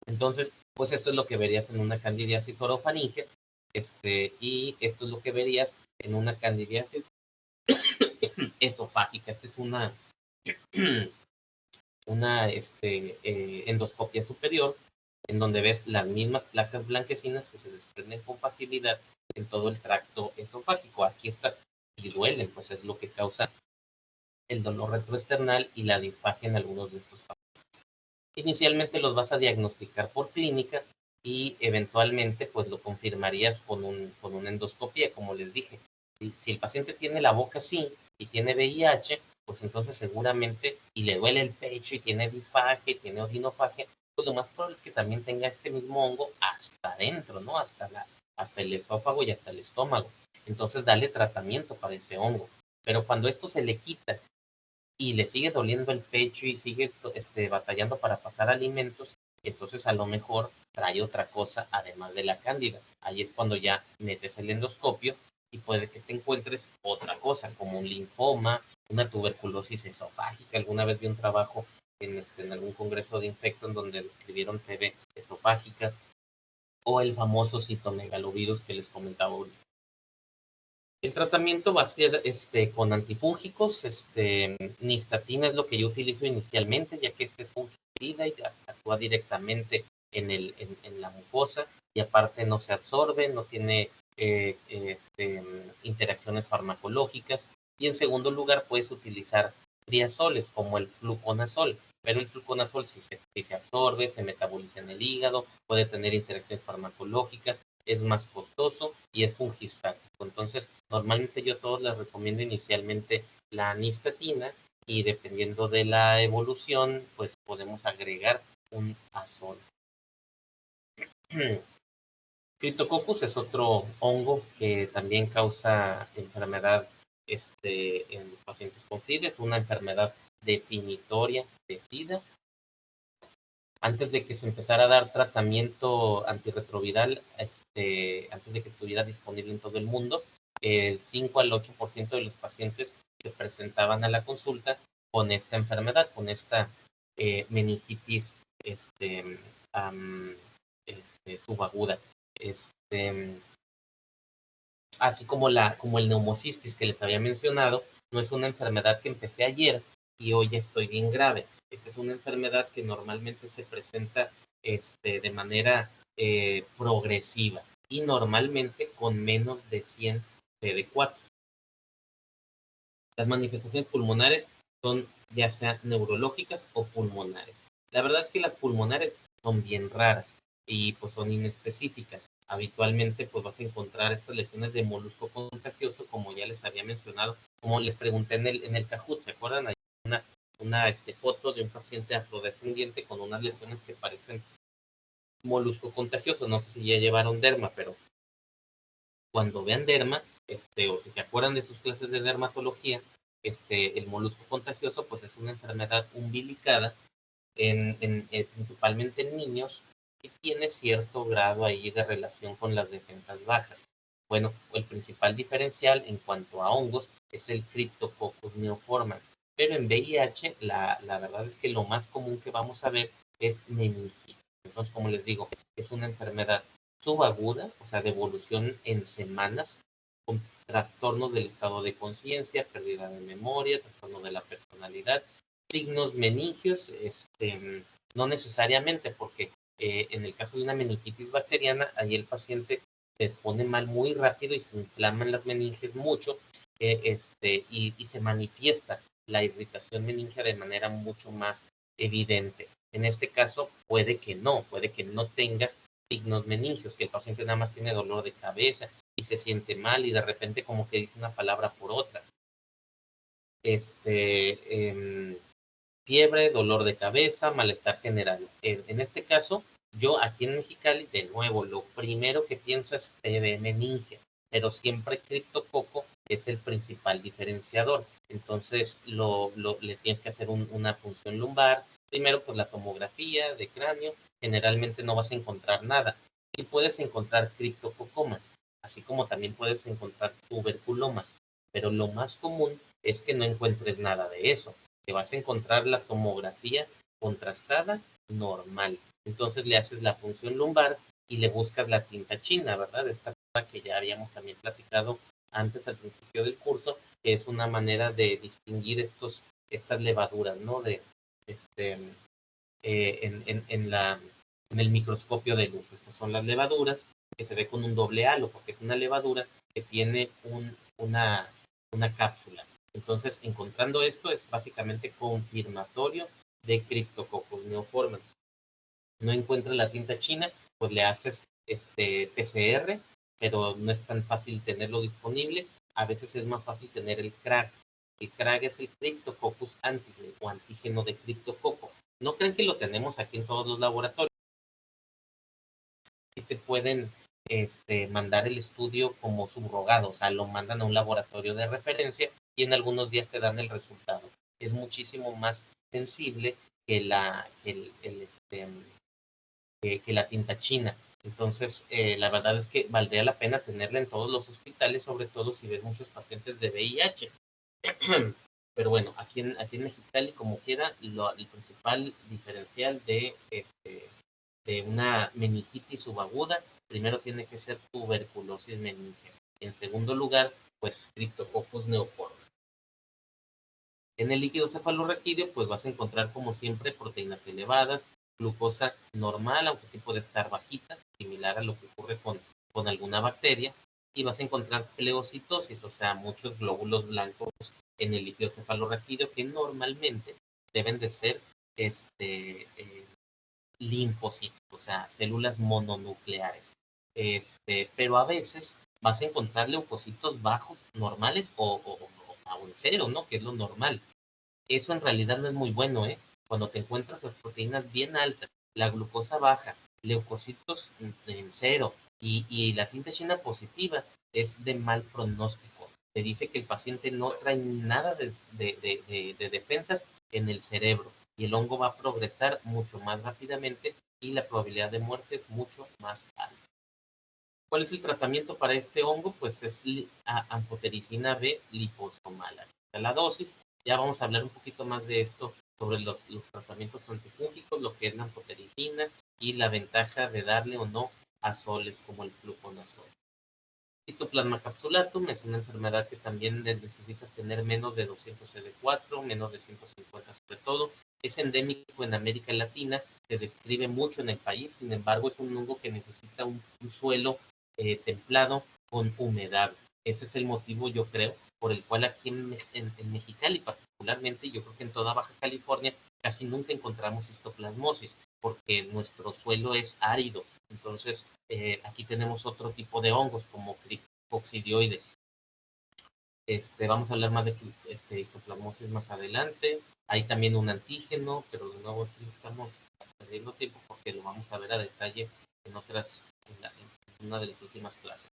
Entonces, pues esto es lo que verías en una candidiasis orofaringea, y esto es lo que verías en una candidiasis esofágica. Esta es una endoscopia superior, en donde ves las mismas placas blanquecinas que se desprenden con facilidad en todo el tracto esofágico. Aquí estas y duelen, pues es lo que causa el dolor retroesternal y la disfagia en algunos de estos pacientes. Inicialmente los vas a diagnosticar por clínica y eventualmente pues lo confirmarías con una endoscopia, como les dije. Si el paciente tiene la boca así y tiene VIH, pues entonces seguramente, y le duele el pecho y tiene disfagia y tiene odinofagia, pues lo más probable es que también tenga este mismo hongo hasta adentro, ¿no? Hasta el esófago y hasta el estómago. Entonces dale tratamiento para ese hongo. Pero cuando esto se le quita y le sigue doliendo el pecho y sigue batallando para pasar alimentos, entonces a lo mejor trae otra cosa además de la cándida. Ahí es cuando ya metes el endoscopio y puede que te encuentres otra cosa, como un linfoma, una tuberculosis esofágica. Alguna vez vi un trabajo en algún congreso de infecto en donde describieron TB esofágica, o el famoso citomegalovirus que les comentaba ahorita. El tratamiento va a ser con antifúngicos. Nistatina es lo que yo utilizo inicialmente, ya que es fungicida y actúa directamente en la mucosa, y aparte no se absorbe, no tiene interacciones farmacológicas. Y en segundo lugar puedes utilizar triazoles como el fluconazol, pero el fluconazol si se absorbe, se metaboliza en el hígado, puede tener interacciones farmacológicas, es más costoso y es fungistático. Entonces, normalmente yo a todos les recomiendo inicialmente la nistatina, y dependiendo de la evolución, pues podemos agregar un azol. Cryptococcus es otro hongo que también causa enfermedad en pacientes con SIDA. Es una enfermedad definitoria de SIDA. Antes de que se empezara a dar tratamiento antirretroviral, antes de que estuviera disponible en todo el mundo, el 5 al 8% de los pacientes se presentaban a la consulta con esta enfermedad, con esta meningitis subaguda. Así como el neumocistis que les había mencionado, no es una enfermedad que empecé ayer y hoy ya estoy bien grave. Esta es una enfermedad que normalmente se presenta de manera progresiva y normalmente con menos de 100 CD4. Las manifestaciones pulmonares son ya sea neurológicas o pulmonares. La verdad es que las pulmonares son bien raras y pues son inespecíficas. Habitualmente pues vas a encontrar estas lesiones de molusco contagioso, como ya les había mencionado, como les pregunté en el Kahoot, ¿se acuerdan? Hay una foto de un paciente afrodescendiente con unas lesiones que parecen molusco contagioso. No sé si ya llevaron derma, pero cuando vean derma, o si se acuerdan de sus clases de dermatología, el molusco contagioso pues es una enfermedad umbilicada principalmente en niños, y tiene cierto grado ahí de relación con las defensas bajas. Bueno, el principal diferencial en cuanto a hongos es el Cryptococcus neoformans. Pero en VIH, la verdad es que lo más común que vamos a ver es meningitis. Entonces, como les digo, es una enfermedad subaguda, o sea, de evolución en semanas, con trastornos del estado de conciencia, pérdida de memoria, trastorno de la personalidad, signos meningios, no necesariamente, porque en el caso de una meningitis bacteriana, ahí el paciente se pone mal muy rápido y se inflaman las meninges mucho, y se manifiesta la irritación meningia de manera mucho más evidente. En este caso, puede que no tengas signos meningios, que el paciente nada más tiene dolor de cabeza y se siente mal y de repente como que dice una palabra por otra. Fiebre, dolor de cabeza, malestar general. En este caso, yo aquí en Mexicali, de nuevo, lo primero que pienso es TB meningia, pero siempre criptococo es el principal diferenciador. Entonces, le tienes que hacer una punción lumbar. Primero, pues la tomografía de cráneo, generalmente no vas a encontrar nada. Y puedes encontrar criptococomas, así como también puedes encontrar tuberculomas, pero lo más común es que no encuentres nada de eso, que vas a encontrar la tomografía contrastada normal. Entonces le haces la punción lumbar y le buscas la tinta china, ¿verdad? Esta cosa que ya habíamos también platicado antes al principio del curso, que es una manera de distinguir estas levaduras, ¿no? En el microscopio de luz. Estas son las levaduras que se ve con un doble halo, porque es una levadura que tiene una cápsula. Entonces, encontrando esto es básicamente confirmatorio de Cryptococcus neoformans. No encuentras la tinta china, pues le haces PCR, pero no es tan fácil tenerlo disponible. A veces es más fácil tener el CRAG. El CRAG es el Cryptococcus antigen o antígeno de criptococo. No creen que lo tenemos aquí en todos los laboratorios. Te pueden mandar el estudio como subrogado, o sea, lo mandan a un laboratorio de referencia y en algunos días te dan el resultado. Es muchísimo más sensible que la tinta china. Entonces, la verdad es que valdría la pena tenerla en todos los hospitales, sobre todo si ves muchos pacientes de VIH. Pero bueno, aquí en Mexicali, como quiera, el principal diferencial de una meningitis subaguda, primero tiene que ser tuberculosis meningia. En segundo lugar, pues Cryptococcus neoforme. En el líquido cefalorraquídeo, pues vas a encontrar como siempre proteínas elevadas, glucosa normal, aunque sí puede estar bajita, similar a lo que ocurre con alguna bacteria, y vas a encontrar pleocitosis, o sea, muchos glóbulos blancos en el líquido cefalorraquídeo que normalmente deben de ser linfocitos, o sea, células mononucleares. Pero a veces vas a encontrar leucocitos bajos, normales o en cero, ¿no? Que es lo normal. Eso en realidad no es muy bueno, ¿eh? Cuando te encuentras las proteínas bien altas, la glucosa baja, leucocitos en cero y la tinta china positiva, es de mal pronóstico. Te dice que el paciente no trae nada de defensas en el cerebro y el hongo va a progresar mucho más rápidamente y la probabilidad de muerte es mucho más alta. ¿Cuál es el tratamiento para este hongo? Pues es anfotericina B liposomal. La dosis, ya vamos a hablar un poquito más de esto sobre los tratamientos antifúngicos, lo que es la anfotericina y la ventaja de darle o no azoles como el fluconazol. Histoplasma capsulatum es una enfermedad que también necesitas tener menos de 200 CD4, menos de 150 sobre todo. Es endémico en América Latina, se describe mucho en el país, sin embargo es un hongo que necesita un suelo templado con humedad. Ese es el motivo, yo creo, por el cual aquí en Mexicali particularmente, yo creo que en toda Baja California casi nunca encontramos histoplasmosis, porque nuestro suelo es árido. Entonces, aquí tenemos otro tipo de hongos como coccidioides. Vamos a hablar más de histoplasmosis más adelante. Hay también un antígeno, pero de nuevo aquí estamos perdiendo tiempo porque lo vamos a ver a detalle en una de las últimas clases.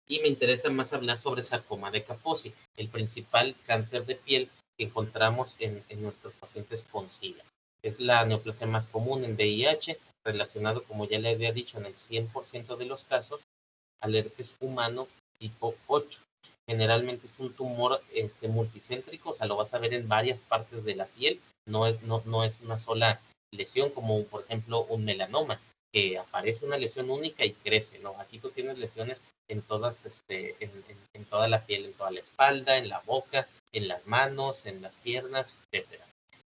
Y me interesa más hablar sobre sarcoma de Kaposi, el principal cáncer de piel que encontramos en nuestros pacientes con SIDA. Es la neoplasia más común en VIH, relacionado, como ya le había dicho, en el 100% de los casos al herpes humano tipo 8. Generalmente es un tumor multicéntrico, o sea, lo vas a ver en varias partes de la piel, no es una sola lesión, como por ejemplo un melanoma, que aparece una lesión única y crece, ¿no? Aquí tú tienes lesiones en todas, en toda la piel, en toda la espalda, en la boca, en las manos, en las piernas, etcétera.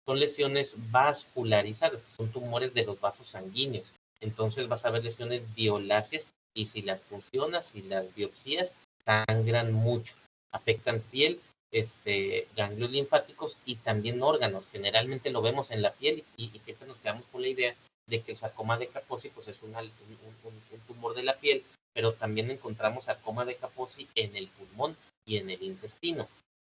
Son lesiones vascularizadas, son tumores de los vasos sanguíneos. Entonces vas a ver lesiones violáceas y si las funcionas, si las biopsias, sangran mucho, afectan piel, ganglios linfáticos y también órganos. Generalmente lo vemos en la piel y siempre nos quedamos con la idea de que el sarcoma de Kaposi pues es un tumor de la piel, pero también encontramos sarcoma de Kaposi en el pulmón y en el intestino.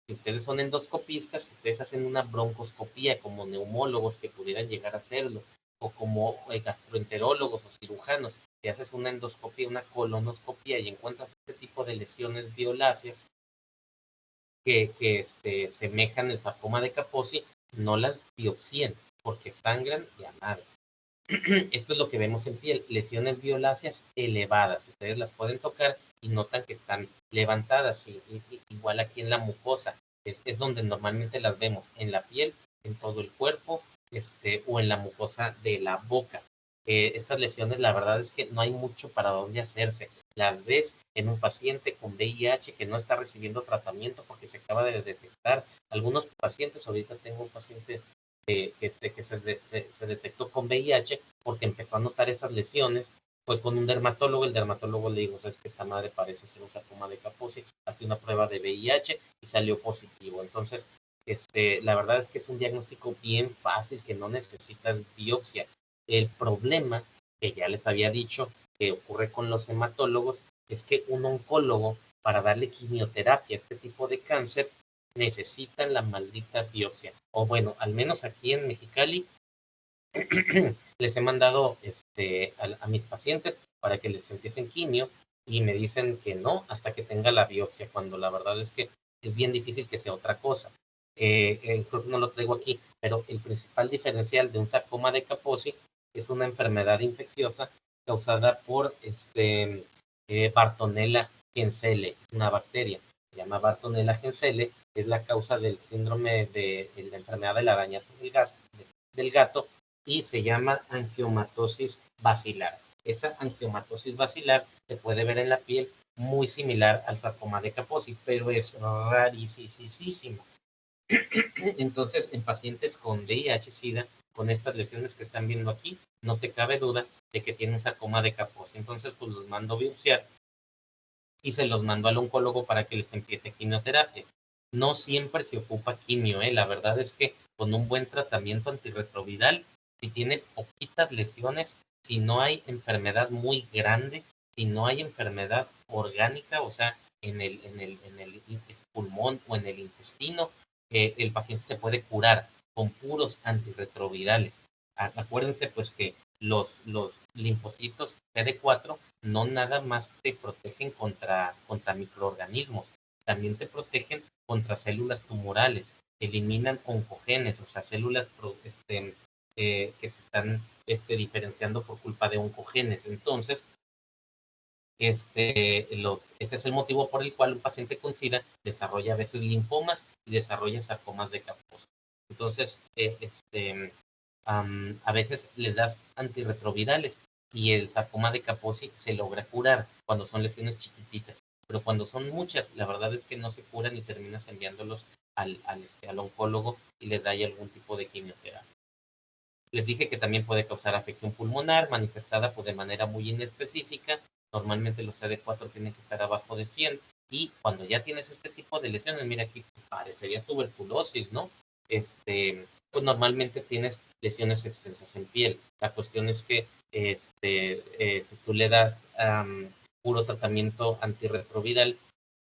Si ustedes son endoscopistas, si ustedes hacen una broncoscopía como neumólogos que pudieran llegar a hacerlo, o como gastroenterólogos o cirujanos, que haces una endoscopía, una colonoscopía y encuentras este tipo de lesiones violáceas que semejan el sarcoma de Kaposi, no las biopsien porque sangran y a madres. Esto es lo que vemos en piel, lesiones violáceas elevadas. Ustedes las pueden tocar y notan que están levantadas, igual aquí en la mucosa. Es donde normalmente las vemos, en la piel, en todo el cuerpo, o en la mucosa de la boca. Estas lesiones, la verdad es que no hay mucho para dónde hacerse. Las ves en un paciente con VIH que no está recibiendo tratamiento porque se acaba de detectar. Algunos pacientes, ahorita tengo un paciente que se detectó con VIH porque empezó a notar esas lesiones, fue con un dermatólogo, el dermatólogo le dijo, es que esta madre parece ser un sarcoma de Kaposi, hace una prueba de VIH y salió positivo. Entonces, la verdad es que es un diagnóstico bien fácil, que no necesitas biopsia. El problema, que ya les había dicho, que ocurre con los hematólogos, es que un oncólogo, para darle quimioterapia a este tipo de cáncer, necesitan la maldita biopsia. O bueno, al menos aquí en Mexicali, les he mandado a mis pacientes para que les empiecen quimio y me dicen que no hasta que tenga la biopsia, cuando la verdad es que es bien difícil que sea otra cosa. Creo que no lo traigo aquí, pero el principal diferencial de un sarcoma de Kaposi es una enfermedad infecciosa causada por Bartonella henselae, una bacteria, se llama Bartonella henselae, es la causa del síndrome de la enfermedad del arañazo del gato, y se llama angiomatosis basilar. Esa angiomatosis basilar se puede ver en la piel muy similar al sarcoma de Kaposi, pero es rarísima. Entonces, en pacientes con VIH-Sida, con estas lesiones que están viendo aquí, no te cabe duda de que tiene un sarcoma de Kaposi. Entonces, pues los mando a biopsiar y se los mando al oncólogo para que les empiece quimioterapia. No siempre se ocupa quimio, la verdad es que con un buen tratamiento antirretroviral, si tiene poquitas lesiones, si no hay enfermedad muy grande, si no hay enfermedad orgánica, o sea, en el pulmón o en el intestino, el paciente se puede curar con puros antirretrovirales. Acuérdense pues que los linfocitos CD4 no nada más te protegen contra microorganismos, también te protegen contra células tumorales, eliminan oncogenes, o sea, células que se están diferenciando por culpa de oncogenes. Entonces, ese es el motivo por el cual un paciente con SIDA desarrolla a veces linfomas y desarrolla sarcomas de Kaposi. Entonces, a veces les das antirretrovirales y el sarcoma de Kaposi se logra curar cuando son lesiones chiquititas, pero cuando son muchas, la verdad es que no se curan y terminas enviándolos al oncólogo y les da ahí algún tipo de quimioterapia. Les dije que también puede causar afección pulmonar manifestada de manera muy inespecífica. Normalmente los CD4 tienen que estar abajo de 100 y cuando ya tienes este tipo de lesiones, mira aquí parecería tuberculosis, ¿no? Pues normalmente tienes lesiones extensas en piel. La cuestión es que si tú le das puro tratamiento antirretroviral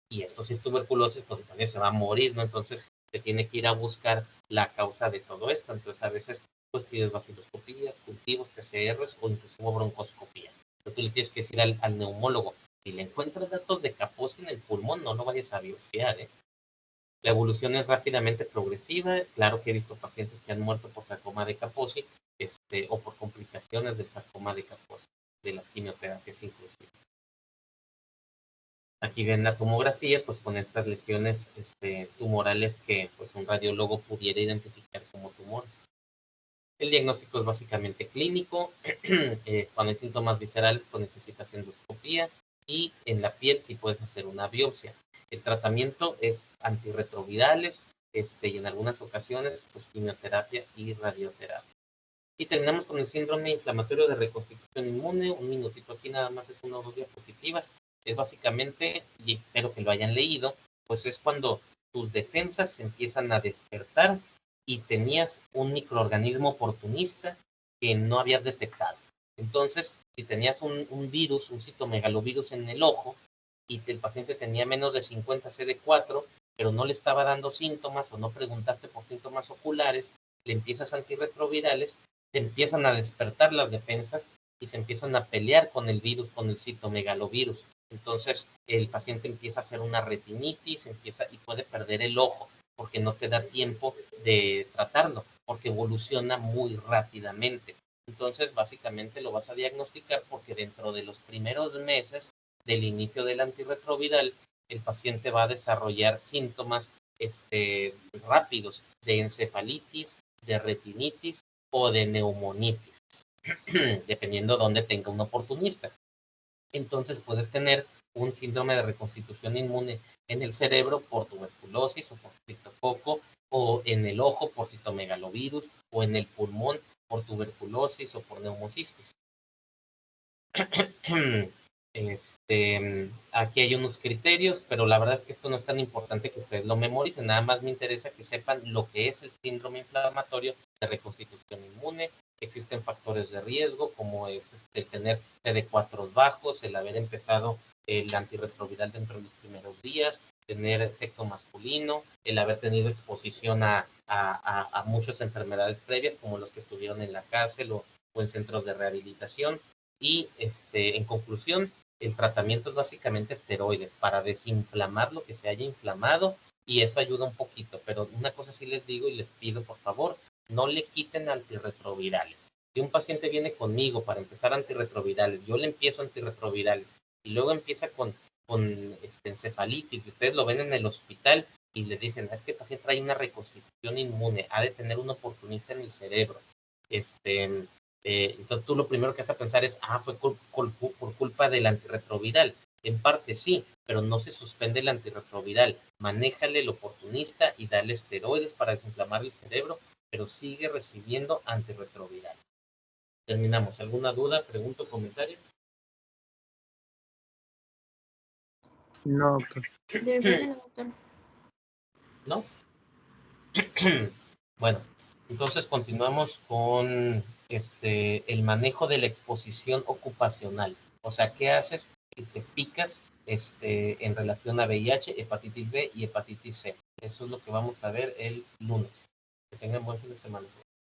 y esto sí es tuberculosis, pues también se va a morir, ¿no? Entonces se tiene que ir a buscar la causa de todo esto. Entonces a veces pues pides vaciloscopías, cultivos, PCRs o incluso broncoscopías. Pero tú le tienes que decir al neumólogo, si le encuentras datos de Kaposi en el pulmón, no lo vayas a biopsiar, ¿eh? La evolución es rápidamente progresiva. Claro que he visto pacientes que han muerto por sarcoma de Kaposi o por complicaciones del sarcoma de Kaposi, de las quimioterapias inclusive. Aquí ven la tomografía, pues con estas lesiones tumorales que pues un radiólogo pudiera identificar como tumores. El diagnóstico es básicamente clínico. Cuando hay síntomas viscerales, pues necesitas endoscopía y en la piel sí puedes hacer una biopsia. El tratamiento es antirretrovirales y en algunas ocasiones pues quimioterapia y radioterapia. Y terminamos con el síndrome inflamatorio de reconstitución inmune. Un minutito aquí nada más, es una o dos diapositivas. Es básicamente, y espero que lo hayan leído, pues es cuando tus defensas se empiezan a despertar y tenías un microorganismo oportunista que no habías detectado. Entonces, si tenías un virus, un citomegalovirus en el ojo, y el paciente tenía menos de 50 CD4, pero no le estaba dando síntomas o no preguntaste por síntomas oculares, le empiezas antirretrovirales, se empiezan a despertar las defensas y se empiezan a pelear con el virus, con el citomegalovirus. Entonces el paciente empieza a hacer una retinitis, y puede perder el ojo porque no te da tiempo de tratarlo, porque evoluciona muy rápidamente. Entonces básicamente lo vas a diagnosticar porque dentro de los primeros meses del inicio del antirretroviral, el paciente va a desarrollar síntomas rápidos de encefalitis, de retinitis o de neumonitis, dependiendo dónde tenga un oportunista. Entonces puedes tener un síndrome de reconstitución inmune en el cerebro por tuberculosis o por criptococo, o en el ojo por citomegalovirus, o en el pulmón por tuberculosis o por neumocistis. Aquí hay unos criterios, pero la verdad es que esto no es tan importante que ustedes lo memoricen, nada más me interesa que sepan lo que es el síndrome inflamatorio de reconstitución inmune. Existen factores de riesgo, como es el tener CD4 bajos, el haber empezado el antirretroviral dentro de los primeros días, tener sexo masculino, el haber tenido exposición a muchas enfermedades previas, como los que estuvieron en la cárcel o en centros de rehabilitación. Y en conclusión, el tratamiento es básicamente esteroides para desinflamar lo que se haya inflamado, y esto ayuda un poquito, pero una cosa sí les digo y les pido, por favor, no le quiten antirretrovirales. Si un paciente viene conmigo para empezar antirretrovirales, yo le empiezo antirretrovirales y luego empieza con encefalitis, y ustedes lo ven en el hospital y les dicen, es que el paciente trae una reconstitución inmune, ha de tener un oportunista en el cerebro. Entonces tú lo primero que has a pensar es, fue por culpa del antirretroviral. En parte sí, pero no se suspende el antirretroviral. Manéjale el oportunista y dale esteroides para desinflamar el cerebro, pero sigue recibiendo antirretroviral. Terminamos. ¿Alguna duda, pregunta o comentario?
No, doctor.
De mi parte no, doctor.
¿No? Bueno, entonces continuamos con el manejo de la exposición ocupacional. O sea, ¿qué haces si te picas en relación a VIH, hepatitis B y hepatitis C? Eso es lo que vamos a ver el lunes. Que tengan buen fin de semana.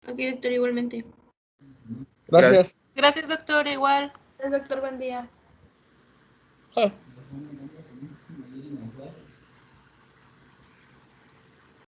Ok, doctor, igualmente.
Gracias.
Gracias, doctor, igual.
Gracias, doctor, buen día.
Ah.